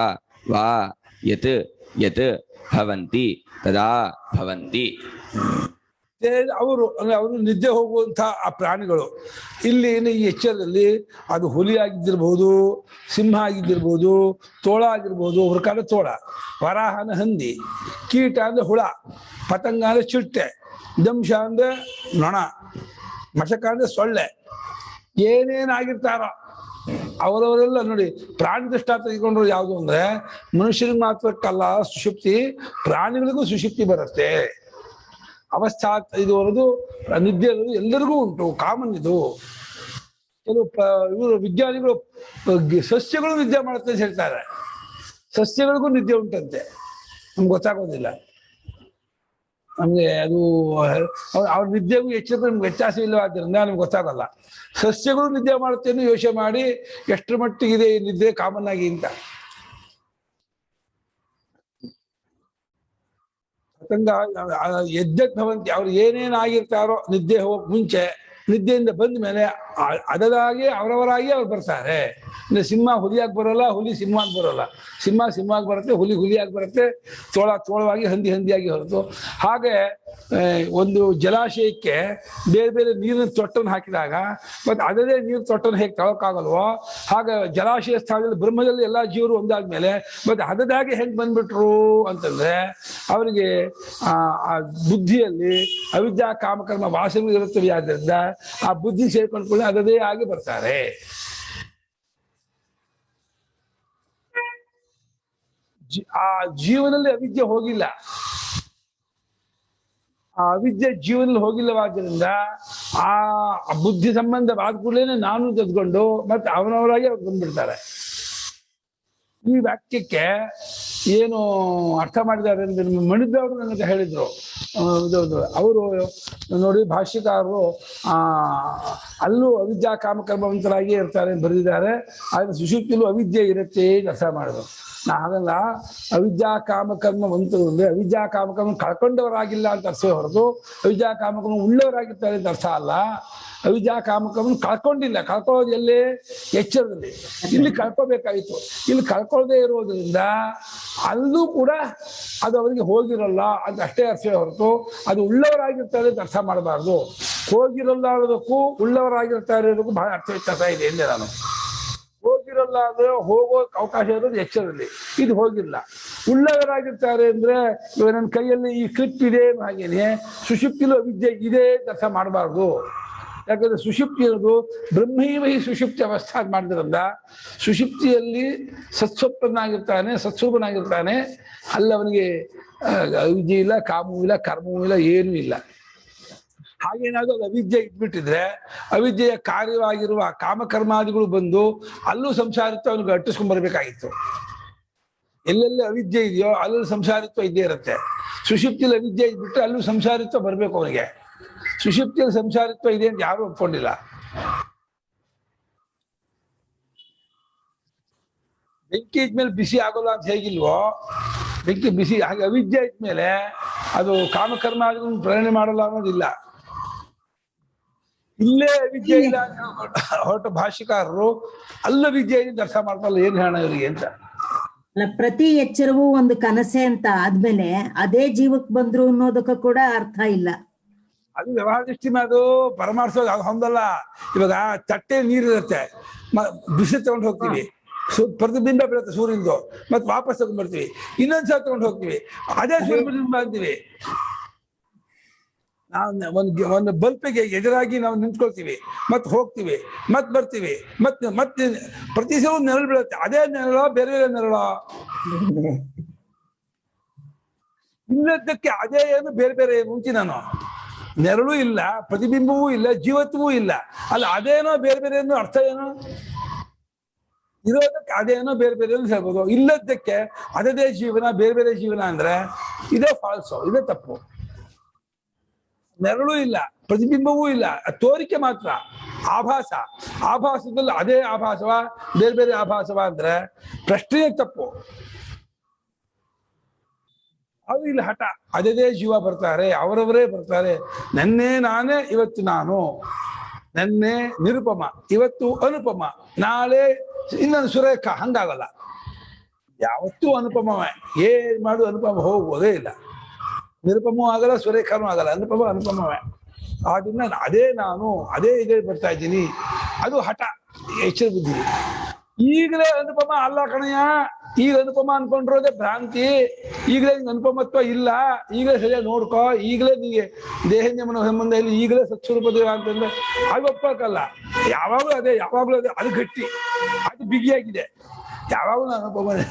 ವಾ ಯತ್ ಯತ್ ಭವಂತಿ ತದಾ ಭವಂತಿ. ಅವರು ನಿದ್ದೆ ಹೋಗುವಂಥ ಆ ಪ್ರಾಣಿಗಳು ಇಲ್ಲಿ ಈ ಎಚ್ಚರದಲ್ಲಿ ಅದು ಹುಲಿ ಆಗಿದ್ದಿರ್ಬೋದು, ಸಿಂಹ ಆಗಿದ್ದಿರ್ಬೋದು, ತೋಳ ಆಗಿರ್ಬೋದು. ವೃಕ ಅಂದ್ರೆ ತೋಳ, ವರಾಹನ ಹಂದಿ, ಕೀಟ ಅಂದ್ರೆ ಹುಳ, ಪತಂಗ ಅಂದ್ರೆ ಚಿಟ್ಟೆ, ದಂಶ ಅಂದ್ರೆ ನೊಣ, ಮಶಕ ಅಂದ್ರೆ ಸೊಳ್ಳೆ. ಏನೇನಾಗಿರ್ತಾರೋ ಅವರವರೆಲ್ಲ ನೋಡಿ. ಪ್ರಾಣಿ ದೃಷ್ಟಾಂತ ತೆಗೆದುಕೊಂಡ್ರು ಯಾವುದು ಅಂದ್ರೆ ಮನುಷ್ಯರಿಗೆ ಮಾತ್ರಕ್ಕಲ್ಲ ಸುಷುಪ್ತಿ, ಪ್ರಾಣಿಗಳಿಗೂ ಸುಷುಪ್ತಿ ಬರುತ್ತೆ. ಅವಸ್ಥಾ ಇದುವರೆದು ನಿದ್ದೆ ಅನ್ನೋದು ಎಲ್ಲರಿಗೂ ಉಂಟು, ಕಾಮನ್ ಇದು. ಕೆಲವು ಇವರು ವಿಜ್ಞಾನಿಗಳು ಸಸ್ಯಗಳು ನಿದ್ದೆ ಮಾಡುತ್ತೆ ಅಂತ ಹೇಳ್ತಾರೆ. ಸಸ್ಯಗಳಿಗೂ ನಿದ್ದೆ ಉಂಟಂತೆ, ನಮ್ಗೆ ಗೊತ್ತಾಗೋದಿಲ್ಲ. ನಮ್ಗೆ ಅದು ಅವ್ರ ನಿದ್ದೆಗೂ ಎಚ್ಚರಿಕೆ ನಮ್ಗೆ ವ್ಯತ್ಯಾಸ ಇಲ್ಲವಾದ್ರಿಂದ ನಮ್ಗೆ ಗೊತ್ತಾಗಲ್ಲ. ಸಸ್ಯಗಳು ನಿದ್ದೆ ಮಾಡುತ್ತೆ ಅಂತ ಯೋಚನೆ ಮಾಡಿ ಎಷ್ಟರ ಮಟ್ಟಿಗಿದೆ ಈ ನಿದ್ದೆ ಕಾಮನ್ ಆಗಿ ಅಂತ. ಪತಂಗ ಎದ್ದೆದ್ದು ಭವಂತಿ, ಅವ್ರು ಏನೇನಾಗಿರ್ತಾರೋ ನಿದ್ದೆ ಹೋಗಕ್ ಮುಂಚೆ, ನಿದ್ದೆಯಿಂದ ಬಂದ ಮೇಲೆ ಅದರಾಗಿ ಅವರವರಾಗಿ ಅವ್ರು ಬರ್ತಾರೆ. ಅಂದ್ರೆ ಸಿಂಹ ಹುಲಿಯಾಗಿ ಬರೋಲ್ಲ, ಹುಲಿ ಸಿಂಹ ಬರೋಲ್ಲ. ಸಿಂಹ ಸಿಂಹವಾಗಿ ಬರುತ್ತೆ, ಹುಲಿ ಹುಲಿಯಾಗಿ ಬರುತ್ತೆ, ತೋಳವಾಗಿ ಹಂದಿಯಾಗಿ ಹೊರತು. ಹಾಗೆ ಒಂದು ಜಲಾಶಯಕ್ಕೆ ಬೇರೆ ಬೇರೆ ನೀರಿನ ತೊಟ್ಟನ್ನು ಹಾಕಿದಾಗ ಮತ್ತೆ ಅದರದೇ ನೀರು ತೊಟ್ಟನ್ನು ಹೇಗೆ ತಗೋಕ್ಕಾಗಲ್ವೋ ಹಾಗೆ ಜಲಾಶಯ ಸ್ಥಳದಲ್ಲಿ ಬ್ರಹ್ಮದಲ್ಲಿ ಎಲ್ಲ ಜೀವರು ಒಂದಾದ್ಮೇಲೆ ಮತ್ತೆ ಅದದಾಗೆ ಹೆಂಗೆ ಬಂದ್ಬಿಟ್ರು ಅಂತಂದ್ರೆ ಅವರಿಗೆ ಆ ಬುದ್ಧಿಯಲ್ಲಿ ಅವಿದ್ಯಾ ಕಾಮಕರ್ಮ ವಾಸನೆ ಇರುತ್ತವೆ. ಆದ್ದರಿಂದ ಆ ಬುದ್ಧಿ ಸೇರ್ಕೊಂಡ್ಕೊಳ್ಳಿ ಅದದೇ ಆಗಿ ಬರ್ತಾರೆ. ಆ ಜೀವನದಲ್ಲಿ ಅವಿದ್ಯೆ ಹೋಗಿಲ್ಲ, ಆ ಅವಿದ್ಯೆ ಜೀವನದಲ್ಲಿ ಹೋಗಿಲ್ಲವಾದ್ದರಿಂದ ಆ ಬುದ್ಧಿ ಸಂಬಂಧವಾದ ಕೂಡಲೇ ನಾನು ತೆಗೆದುಕೊಂಡು ಮತ್ತೆ ಅವನವರಾಗಿ ಅವ್ರು ಬಂದ್ಬಿಡ್ತಾರೆ. ಈ ವಾಕ್ಯಕ್ಕೆ ಏನು ಅರ್ಥ ಮಾಡಿದ್ದಾರೆ ಅಂದ್ರೆ ಮಣಿದವರು ನನಗೆ ಹೇಳಿದ್ರು. ಅವರು ನೋಡಿ ಭಾಷ್ಯಕಾರರು ಅಲ್ಲೂ ಅವಿದ್ಯಾ ಕಾಮಕರ್ಮವಂತರಾಗಿ ಇರ್ತಾರೆ ಬರೆದಿದ್ದಾರೆ. ಆದ್ರೆ ಸುಷುಪ್ತಿಲೂ ಅವಿದ್ಯೆ ಇರುತ್ತೆ ಅರ್ಥ ಮಾಡಿದ್ರು. ನಾ ಹಾಗಲ್ಲ, ಅವಿದ್ಯಾ ಕಾಮಕರ್ಮವಂತರು ಅಂದ್ರೆ ಅವಿದ್ಯಾ ಕಾಮಕರ್ಮ ಕಳ್ಕೊಂಡವರಾಗಿಲ್ಲ ಅಂತ ಅರ್ಥ ಹೊರತು ಅವಿದ್ಯಾ ಕಾಮಕರ್ಮ ಉಳ್ಳವರಾಗಿರ್ತಾರೆ ಅಂತ ಅರ್ಥ ಅಲ್ಲ. ಅವಿದ್ಯಾ ಕಾಮಕರ್ಮ ಕಳ್ಕೊಂಡಿಲ್ಲ, ಕಳ್ಕೊಳ್ಳೋದು ಎಲ್ಲೇ ಎಚ್ಚರದಲ್ಲಿ. ಇಲ್ಲಿ ಕಳ್ಕೊಬೇಕಾಗಿತ್ತು, ಇಲ್ಲಿ ಕಳ್ಕೊಳ್ಳದೆ ಇರೋದ್ರಿಂದ ಅಲ್ಲೂ ಕೂಡ ಅದು ಅವರಿಗೆ ಹೋಗಿರಲ್ಲ ಅಂತ ಅಷ್ಟೇ ಅರ್ಥ ಹೊರತು ಅದು ಉಳ್ಳವರಾಗಿರ್ತಾರೆ ಅಂತ ಅರ್ಥ ಮಾಡಬಾರ್ದು. ಹೋಗಿರಲ್ಲ ಅನ್ನೋದಕ್ಕೂ ಉಳ್ಳವರಾಗಿರ್ತಾರೆ ಅನ್ನೋದಕ್ಕೂ ಬಹಳ ಅರ್ಥ ವ್ಯತ್ಯಾಸ ಇದೆ ಎಂದೆ ನಾನು. ಹೋಗಿರಲ್ಲ ಅಂದ್ರೆ ಹೋಗೋ ಅವಕಾಶ ಇರೋದು ಎಚ್ಚರದಲ್ಲಿ, ಇದು ಹೋಗಿಲ್ಲ. ಉಳ್ಳವರಾಗಿರ್ತಾರೆ ಅಂದ್ರೆ ಇವಾಗ ನನ್ನ ಕೈಯಲ್ಲಿ ಈ ಕ್ಲಿಪ್ ಇದೆ ಹಾಗೇನೆ ಸುಷುಪ್ತಿಲೂ ಅವಿದ್ಯೆ ಇದೆ ಅಂತ ಅರ್ಥ ಮಾಡಬಾರ್ದು. ಯಾಕಂದ್ರೆ ಸುಷುಪ್ತಿ ಇರೋದು ಬ್ರಹ್ಮೈವಹಿ ಸುಷುಪ್ತಿ ಅವಸ್ಥಾ ಮಾಡಿದ್ರಿಂದ ಸುಷುಪ್ತಿಯಲ್ಲಿ ಸತ್ಸ್ವಪ್ನಾಗಿರ್ತಾನೆ, ಸತ್ಸ್ವರೂಪನಾಗಿರ್ತಾನೆ. ಅಲ್ಲಿ ಅವನಿಗೆ ಅವಿದ್ಯೆ ಇಲ್ಲ, ಕಾಮವೂ ಇಲ್ಲ, ಕರ್ಮವೂ ಇಲ್ಲ, ಏನೂ ಇಲ್ಲ. ಹಾಗೇನಾದ್ರು ಅದು ಅವಿದ್ಯೆ ಇಟ್ಬಿಟ್ಟಿದ್ರೆ ಅವಿದ್ಯೆಯ ಕಾರ್ಯವಾಗಿರುವ ಕಾಮಕರ್ಮಾದಿಗಳು ಬಂದು ಅಲ್ಲೂ ಸಂಸಾರಿತ್ವ ಅವನಿಗೆ ಅಟ್ಟಿಸ್ಕೊಂಡ್ ಬರ್ಬೇಕಾಗಿತ್ತು. ಎಲ್ಲೆಲ್ಲಿ ಅವಿದ್ಯೆ ಇದೆಯೋ ಅಲ್ಲೂ ಸಂಸಾರಿತ್ವ ಇದ್ದೇ ಇರುತ್ತೆ. ಸುಷುಪ್ತಿಯಲ್ಲಿ ಅವಿದ್ಯೆ ಇದ್ಬಿಟ್ರೆ ಅಲ್ಲೂ ಸಂಸಾರಿತ್ವ ಬರ್ಬೇಕು ಅವನಿಗೆ. ಸುಷುಪ್ತಿಯಲ್ಲಿ ಸಂಸಾರಿತ್ವ ಇದೆ ಅಂತ ಯಾರು ಒಪ್ಕೊಂಡಿಲ್ಲ. ಬೆಂಕಿ ಇದ್ಮೇಲೆ ಬಿಸಿ ಆಗೋಲ್ಲ ಅಂತ ಹೇಗಿಲ್ವೋ, ಬೆಂಕಿ ಬಿಸಿ ಹಾಗೆ ಅವಿದ್ಯೆ ಇದ್ಮೇಲೆ ಅದು ಕಾಮಕರ್ಮಾದಿಗಳನ್ನು ಪ್ರೇರಣೆ ಮಾಡಲ್ಲ ಅನ್ನೋದಿಲ್ಲ. ಇಲ್ಲೇ ವಿದ್ಯೆ ಇಲ್ಲ ಹೊರಟ ಭಾಷ್ಯಕಾರರು ಅಲ್ಲ ವಿದ್ಯೆ ಅರ್ಥ ಮಾಡ್ತಾರಲ್ಲ, ಏನ್ ಹೇಳೋಣ ಇವರಿಗೆ ಅಂತ. ಪ್ರತಿ ಎಚ್ಚರವೂ ಒಂದು ಕನಸೆ ಅಂತ ಆದ್ಮೇಲೆ ಅದೇ ಜೀವಕ್ ಬಂದ್ರು ಅನ್ನೋದಕ್ಕ ಕೂಡ ಅರ್ಥ ಇಲ್ಲ. ಅದು ವ್ಯವಹಾರ ದೃಷ್ಟಿ ಅದು ಪರಮಾರ್ಥ ಹೊಂದಲ್ಲ. ಇವಾಗ ತಟ್ಟೆ ನೀರಿರುತ್ತೆ, ಬಿಸಿ ತಗೊಂಡು ಹೋಗ್ತೀವಿ, ಪ್ರತಿಬಿಂಬ ಬೀಳುತ್ತೆ ಸೂರ್ಯಂದು, ಮತ್ತೆ ವಾಪಸ್ ತಗೊಂಡ್ ಬರ್ತೀವಿ, ಇನ್ನೊಂದ್ಸಲ ತಗೊಂಡು ಹೋಗ್ತೀವಿ, ಅದೇ ಸೂರ್ಯಬಿಂಬ ಅಂತೀವಿ. ನಾವು ಒಂದು ಬಲ್ಪಿಗೆ ಎದುರಾಗಿ ನಾವು ನಿಂತ್ಕೊಳ್ತೀವಿ, ಮತ್ತೆ ಹೋಗ್ತೀವಿ, ಮತ್ತೆ ಬರ್ತೀವಿ, ಮತ್ತೆ ಪ್ರತಿ ಸಲ ನೆರಳು ಬೀಳುತ್ತೆ. ಅದೇ ನೆರಳ ಬೇರೆ ಬೇರೆ ನೆರಳ ಇಲ್ಲದಕ್ಕೆ ಅದೇ ಏನು ಬೇರೆ ಬೇರೆ ಮುಂಚೆ ನಾನು ನೆರಳು ಇಲ್ಲ, ಪ್ರತಿಬಿಂಬವೂ ಇಲ್ಲ, ಜೀವತ್ವವೂ ಇಲ್ಲ. ಅಲ್ಲ ಅದೇನೋ ಬೇರೆ ಬೇರೆ ಏನು ಅರ್ಥ ಏನು? ಇರೋದಕ್ಕೆ ಅದೇನೋ ಬೇರೆ ಬೇರೆ ಹೇಳ್ಬೋದು. ಇಲ್ಲದಕ್ಕೆ ಅದೇ ಜೀವನ ಬೇರೆ ಬೇರೆ ಜೀವನ ಅಂದ್ರೆ ಇದೇ ಫಾಲ್ಸು, ಇದೇ ತಪ್ಪು. ನೆರಳು ಇಲ್ಲ, ಪ್ರತಿಬಿಂಬವೂ ಇಲ್ಲ, ತೋರಿಕೆ ಮಾತ್ರ, ಆಭಾಸ. ಆಭಾಸದಲ್ಲಿ ಅದೇ ಆಭಾಸವ ಬೇರೆ ಬೇರೆ ಆಭಾಸವ ಅಂದ್ರೆ ಪ್ರಶ್ನೆಯೇ ತಪ್ಪು. ಅದು ಇಲ್ಲಿ ಹಠ. ಅದೇ ಜೀವ ಬರ್ತಾರೆ, ಅವರವರೇ ಬರ್ತಾರೆ. ನೆನ್ನೆ ನಾನೇ, ಇವತ್ತು ನಾನು. ನೆನ್ನೆ ನಿರುಪಮ, ಇವತ್ತು ಅನುಪಮ, ನಾಳೆ ಇನ್ನೊಂದು ಸುರೇಖ. ಹಂಗಾಗಲ್ಲ, ಯಾವತ್ತೂ ಅನುಪಮವೇ. ಏನ್ ಮಾಡು ಅನುಪಮ ಹೋಗೋದೇ ಇಲ್ಲ. ನಿರುಪಮೂ ಆಗಲ್ಲ, ಸುರೇಖನೂ ಆಗಲ್ಲ, ಅನುಪಮವೇ. ಆದ್ರಿಂದ ಅದೇ ನಾನು, ಅದೇ ಇದೇ ಬರ್ತಾ ಇದ್ದೀನಿ. ಅದು ಹಠ, ಎಚ್ಚರ ಬುದ್ಧಿ. ಈಗಲೇ ಅನುಪಮ ಅಲ್ಲ ಕಣಯ್ಯ, ಈಗ ಅನುಪಮ ಅನ್ಕೊಂಡಿರೋದೇ ಭ್ರಾಂತಿ. ಈಗಲೇ ನಿಂಗೆ ಅನುಪಮತ್ವ ಇಲ್ಲ, ಈಗಲೇ ಸರಿಯಾಗಿ ನೋಡ್ಕೋ, ಈಗಲೇ ನಿಮಗೆ ದೇಹ ನಿಯಮನ ಸಂಬಂಧ ಇಲ್ಲ, ಈಗಲೇ ಸತ್ಸ್ವರೂಪದೇವ ಅಂತಂದ್ರೆ ಅದು ಒಪ್ಪಕ್ಕಲ್ಲ. ಯಾವಾಗಲೂ ಅದೇ, ಯಾವಾಗಲೂ ಅದೇ, ಅದು ಗಟ್ಟಿ, ಅದು ಬಿಗಿಯಾಗಿದೆ, ಯಾವಾಗಲೂ ಅನುಪಮನೇ.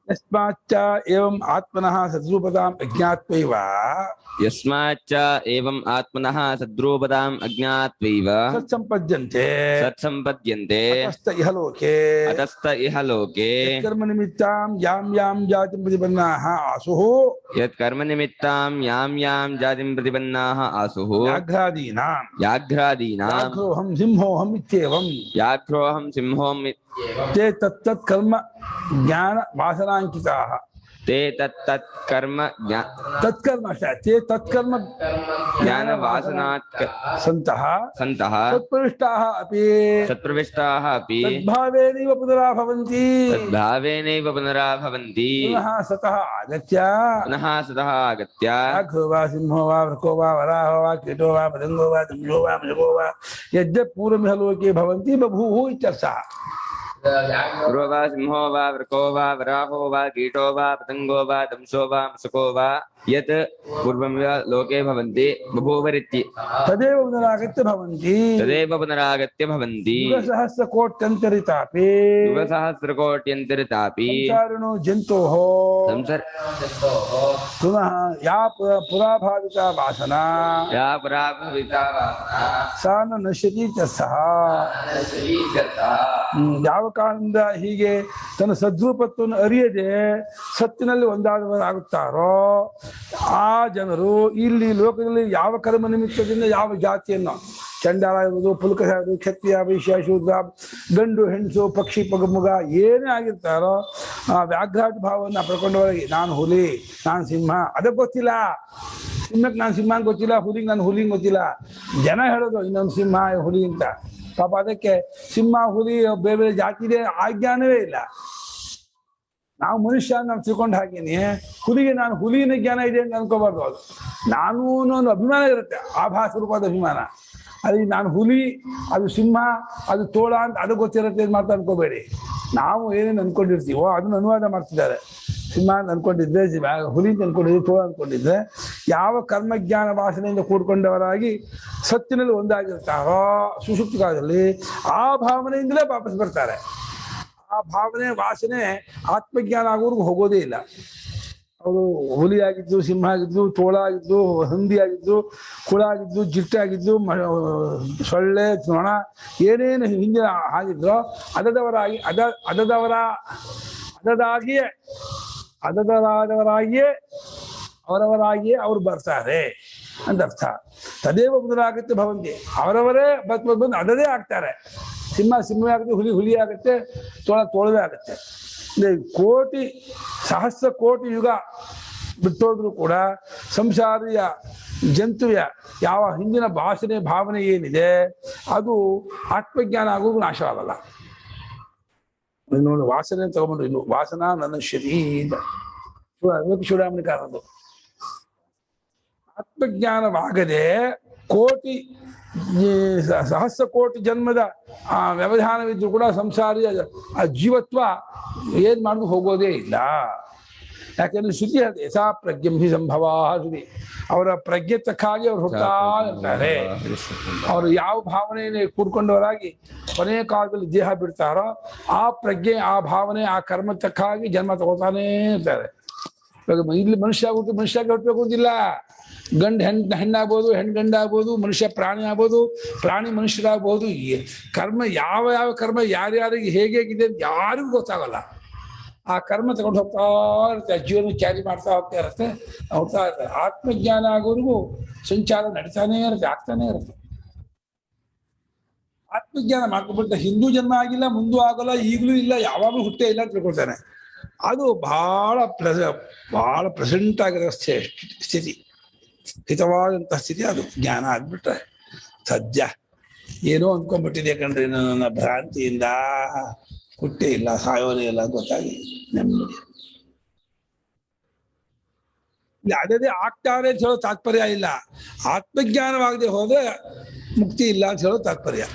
ಯಸ್ಮಾಚ್ಚ ಏವಂ ಆತ್ಮನಃ ಸದ್ರೂಪತಾಂ ಅಜ್ಞಾತ್ವೈವ ಯಸ್ಮಾಚ್ಚ ಏವಂ ಆತ್ಮನಃ ಸದ್ರೂಪತಾಂ ಅಜ್ಞಾತ್ವೈವ ಸತ್ಸಂಪದ್ಯಂತೆ ಅತಸ್ಥ ಇಹ ಲೋಕೆ ಕರ್ಮ ನಿಮಿತ್ತಾಂ ಯಾಂ ಜಾತಿಂ ಪ್ರತಿಪನ್ನಾಃ ಆಸುಃ ಯತ್ಕರ್ಮನಿಮಿತ್ತಾಂ ಯಾಂ ಜಾತಿಂ ಪ್ರತಿಪನ್ನಾಃ ಆಸುಃ ವ್ಯಾಘ್ರಾದೀನಾಂ ವ್ಯಾಘ್ರಾದೀನಾಂ ಸಿಂಹೋಹಂ ಇತ್ಯೇವಂ ವ್ಯಾಘ್ರೋಹಂ ಸಿಂಹೋಂ ತೇ ತತ್ತತ್ ಕರ್ಮ ಜ್ಞಾನ ವಾಸನಾಂಕಿತಾಃ ते तत्तत् कर्म ತತ್ಕರ್ಮ ಅಷ್ಟೇ ತೇ ತತ್ಕರ್ಮ ज्ञानवासनात् ಸಂತಃ सन्तः ತತ್ಪ್ರವಿಷ್ಟಾಃ ಅಪಿ तत्प्रविष्टाः अपि ತದ್ಭಾವೇನೈವ ಪುನರಾಭವಂತಿ तद्भावेनैव पुनराभवन्ति ಪುನಃ ಸತಃ ಆಗತ್ಯ पुनः सतः आगत्य व्याघ्रो वा सिंहो वा वृको वा वराहो वा कीटो वा पतंगो वा दंशो वा मृगो वा यद्यत् पूर्वमिह लोके भवन्ति बभूः इत्यर्थः पूर्वो वा सिंहो वा वृको वा वराहो वा कीटो वा पतंगो वा दंशो वा मशको वा यत् पूर्वमिह लोके भवन्ति बभूवरिति तदेव पुनरागत्य भवन्ति तदेव पुनरागत्य भवन्ति युगसहस्रकोट्यन्तरितापि युगसहस्रकोट्यन्तरितापि संसारिणो जन्तोः पुनः या पुराभाविता वासना या पराभविता सा न नश्यति इत्यर्थः ಯಾವ ಕಾರಣದಿಂದ ಹೀಗೆ ತನ್ನ ಸದ್ರೂಪತ್ವವನ್ನು ಅರಿಯದೆ ಸತ್ತಿನಲ್ಲಿ ಒಂದಾದವರಾಗುತ್ತಾರೋ ಆ ಜನರು ಇಲ್ಲಿ ಲೋಕದಲ್ಲಿ ಯಾವ ಕರ್ಮ ನಿಮಿತ್ತದಿಂದ ಯಾವ ಜಾತಿಯನ್ನು ಚಂಡಾಲ ಇರುವುದು ಪುಲ್ಕ ಇರುವುದು ಕ್ಷತ್ರಿಯ ವೈಶ್ಯ ಶೂದ್ರ ಗಂಡು ಹೆಣ್ಣು ಪಕ್ಷಿ ಪಗಮುಗ ಏನೇ ಆಗಿರ್ತಾರೋ ಆ ವ್ಯಾಘ್ರಾಟ ಭಾವವನ್ನು ಪಡ್ಕೊಂಡವರಿಗೆ ನಾನು ಹುಲಿ ನಾನು ಸಿಂಹ ಅದಕ್ಕೆ ಗೊತ್ತಿಲ್ಲ ಸಿಂಹಕ್ಕೆ ನಾನು ಸಿಂಹ ಗೊತ್ತಿಲ್ಲ ಹುಲಿಗೆ ನಾನು ಹುಲಿಂಗ್ ಗೊತ್ತಿಲ್ಲ ಜನ ಹೇಳೋದು ಇನ್ನೊಂದು ಸಿಂಹ ಹುಲಿ ಅಂತ ಪಾಪ ಅದಕ್ಕೆ ಸಿಂಹ ಹುಲಿ ಬೇರೆ ಬೇರೆ ಜಾತಿದೆ ಜ್ಞಾನವೇ ಇಲ್ಲ ನಾವು ಮನುಷ್ಯ ನಾವು ತಿಳ್ಕೊಂಡು ಹಾಗೇನೆ ಹುಲಿಗೆ ನಾನು ಹುಲಿನ ಜ್ಞಾನ ಇದೆ ಅಂತ ಅನ್ಕೋಬಾರ್ದು ಅದು ನಾನು ಒಂದು ಅಭಿಮಾನ ಇರುತ್ತೆ ಆಭಾಸ ರೂಪದ ಅಭಿಮಾನ ಅಲ್ಲಿ ನಾನು ಹುಲಿ ಅದು ಸಿಂಹ ಅದು ತೋಳ ಅಂತ ಅದು ಗೊತ್ತಿರುತ್ತೆ ಅಂತ ಮಾತ್ರ ಅನ್ಕೋಬೇಡಿ ನಾವು ಏನೇನು ಅನ್ಕೊಂಡಿರ್ತೀವೋ ಅದನ್ನ ಅನುವಾದ ಮಾಡ್ತಿದ್ದಾರೆ ಸಿಂಹ ಅಂತ ಅನ್ಕೊಂಡಿದ್ರೆ ಹುಲಿ ಅಂತ ಅನ್ಕೊಂಡಿದ್ರೆ ತೋಳ ಅನ್ಕೊಂಡಿದ್ರೆ ಯಾವ ಕರ್ಮಜ್ಞಾನ ವಾಸನೆಯಿಂದ ಕೂಡ್ಕೊಂಡವರಾಗಿ ಸತ್ತಿನಲ್ಲಿ ಒಂದಾಗಿರ್ತಾರೋ ಸುಷುಪ್ತ ಕಾಲದಲ್ಲಿ ಆ ಭಾವನೆಯಿಂದಲೇ ವಾಪಸ್ ಬರ್ತಾರೆ ಆ ಭಾವನೆ ವಾಸನೆ ಆತ್ಮಜ್ಞಾನ ಆಗೋರ್ಗು ಹೋಗೋದೇ ಇಲ್ಲ ಅವರು ಹುಲಿ ಆಗಿದ್ದು ಸಿಂಹ ಆಗಿದ್ದು ತೋಳ ಆಗಿದ್ದು ಹಂದಿ ಆಗಿದ್ದು ಕುಳ ಆಗಿದ್ದು ಜಿಟ್ಟಾಗಿದ್ದು ಸೊಳ್ಳೆ ನೊಣ ಏನೇನು ಹಿಂದೆ ಆಗಿದ್ರೋ ಅದರದಾಗಿಯೇ ಅವರವರಾಗಿಯೇ ಅವ್ರು ಬರ್ತಾರೆ ಅಂತ ಅರ್ಥ ತದೇವ ಪುನರಾಗತ್ತೆ ಭವಂತಿ ಅವರವರೇ ಬಂದು ಅದದೇ ಆಗ್ತಾರೆ ಸಿಂಹ ಆಗುತ್ತೆ ಹುಲಿ ಆಗುತ್ತೆ ತೋಳವೇ ಆಗುತ್ತೆ ಕೋಟಿ ಸಹಸ್ರ ಕೋಟಿ ಯುಗ ಬಿಟ್ಟೋದ್ರು ಕೂಡ ಸಂಸಾರಿಯ ಜಂತುವಿಯ ಯಾವ ಹಿಂದಿನ ಭಾವನೆ ಏನಿದೆ ಅದು ಆತ್ಮಜ್ಞಾನ ಆಗೋದು ನಾಶವಾಗಲ್ಲ. ಇನ್ನೊಂದು ವಾಸನೆ ತಗೊಂಡ್ರು ಇನ್ನು ವಾಸನಾ ನನ್ನ ಶರೀರ ಚೂಡಾಮಣಿ ಕಾರಣದ್ದು ಆತ್ಮಜ್ಞಾನವಾಗದೆ ಕೋಟಿ ಸಹಸ್ರ ಕೋಟಿ ಜನ್ಮದ ಆ ವ್ಯವಧಾನವಿದ್ದು ಕೂಡ ಸಂಸಾರಿಯ ಆ ಜೀವತ್ವ ಏನ್ ಮಾಡುದು ಹೋಗೋದೇ ಇಲ್ಲ. ಯಾಕೆಂದ್ರೆ ಶ್ರುತಿ ಹೇಳ್ತೆ ಯಥಾ ಪ್ರಜ್ಞಂ ಹಿ ಸಂಭವ ಶ್ರುತಿ ಅವರ ಪ್ರಜ್ಞೆ ತಕ್ಕಾಗಿ ಅವ್ರು ಹೋಗ್ತಾ ಇರ್ತಾರೆ. ಅವರು ಯಾವ ಭಾವನೆಯನ್ನು ಕೂಡ್ಕೊಂಡವರಾಗಿ ಕೊನೆಯ ಕಾಲದಲ್ಲಿ ದೇಹ ಬಿಡ್ತಾರೋ ಆ ಪ್ರಜ್ಞೆ ಆ ಭಾವನೆ ಆ ಕರ್ಮ ತಕ್ಕಾಗಿ ಜನ್ಮ ತಗೋತಾನೇ ಇರ್ತಾರೆ. ಇವಾಗ ಇಲ್ಲಿ ಮನುಷ್ಯ ಹುಟ್ಟಬೇಕು ಅಂತಿಲ್ಲ. ಗಂಡು ಹೆಣ್ಣಾಗ್ಬೋದು, ಹೆಣ್ಣು ಗಂಡಾಗ್ಬೋದು, ಮನುಷ್ಯ ಪ್ರಾಣಿ ಆಗ್ಬೋದು, ಪ್ರಾಣಿ ಮನುಷ್ಯರಾಗ್ಬೋದು. ಕರ್ಮ ಯಾವ ಕರ್ಮ ಯಾರ್ಯಾರಿಗೆ ಹೇಗಿದೆ ಅಂತ ಯಾರಿಗೂ ಗೊತ್ತಾಗಲ್ಲ. ಆ ಕರ್ಮ ತಗೊಂಡು ಹೋಗ್ತಾ ಇರುತ್ತೆ, ಜೀವನ ಕ್ಯಾರಿ ಮಾಡ್ತಾ ಹೋಗ್ತಾ ಇರುತ್ತೆ. ಆತ್ಮಜ್ಞಾನ ಆಗೋರಿಗೂ ಸಂಚಾರ ನಡೀತಾನೇ ಇರುತ್ತೆ, ಆಗ್ತಾನೆ ಇರುತ್ತೆ. ಆತ್ಮಜ್ಞಾನ ಮಾಡ್ಕೊಂಡ್ಬಿಟ್ಟ ಹಿಂದೂ ಜನ್ಮ ಆಗಿಲ್ಲ, ಮುಂದೂ ಆಗೋಲ್ಲ, ಈಗಲೂ ಇಲ್ಲ, ಯಾವಾಗಲೂ ಹುಟ್ಟೇ ಇಲ್ಲ ಅಂತ ತಿಳ್ಕೊಳ್ತಾನೆ. ಅದು ಬಹಳ ಪ್ರೆಸೆಂಟ್ ಆಗಿರೋ ಸ್ಥಿತಿ, ಹಿತವಾದಂತಹ ಸ್ಥಿತಿ. ಅದು ಜ್ಞಾನ ಆಗ್ಬಿಟ್ರೆ ಸದ್ಯ ಏನೋ ಅಂದ್ಕೊಂಡ್ಬಿಟ್ಟಿದೆ ಕಣ್ರಿ, ನನ್ನ ಭ್ರಾಂತಿಯಿಂದ ಹುಟ್ಟೇ ಇಲ್ಲ, ಸಾಯೋನೇ ಇಲ್ಲ ಗೊತ್ತಾಗಿ ನೆಮ್ಮದಿ. ಅದೇ ಆಗ್ತಾರೆ ಅಂತ ಹೇಳೋ ತಾತ್ಪರ್ಯ ಇಲ್ಲ. ಆತ್ಮಜ್ಞಾನವಾಗದೆ ಹೋದ್ರೆ ಮುಕ್ತಿ ಇಲ್ಲ ಅಂತ ಹೇಳೋ ತಾತ್ಪರ್ಯ.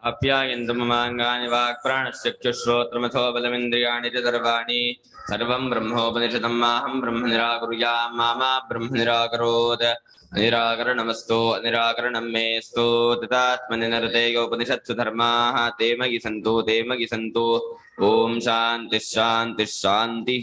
ಅಪ್ಯಾಯಂತು ಮಮಾಂಗಾನಿ ವಾಕ್ ಪ್ರಾಣಶ್ಚಕ್ಷುಶ್ರೋತ್ರಮಥೋ ಬಲಮಿಂದ್ರಿಯಾಣಿ ಚ ಸರ್ವಾಣಿ ಸರ್ವಂ ಬ್ರಹ್ಮೋಪನಿಷದಂ ಮಾಹಂ ಬ್ರಹ್ಮ ನಿರಾಕುರ್ಯಾಂ ಮಾ ಬ್ರಹ್ಮ ನಿರಾಕರೋತ್. ನಿರಾಕರಣಮಸ್ತು ನಿರಾಕರಣಂ ಮೇಸ್ತು ತಥಾತ್ಮನಿ ನರತೇಯೋಪನಿಷತ್ಸು ಧರ್ಮಾಃ ತೇ ಮಯಿ ಸಂತು. ಓಂ ಶಾಂತಿ ಶಾಂತಿ ಶಾಂತಿ.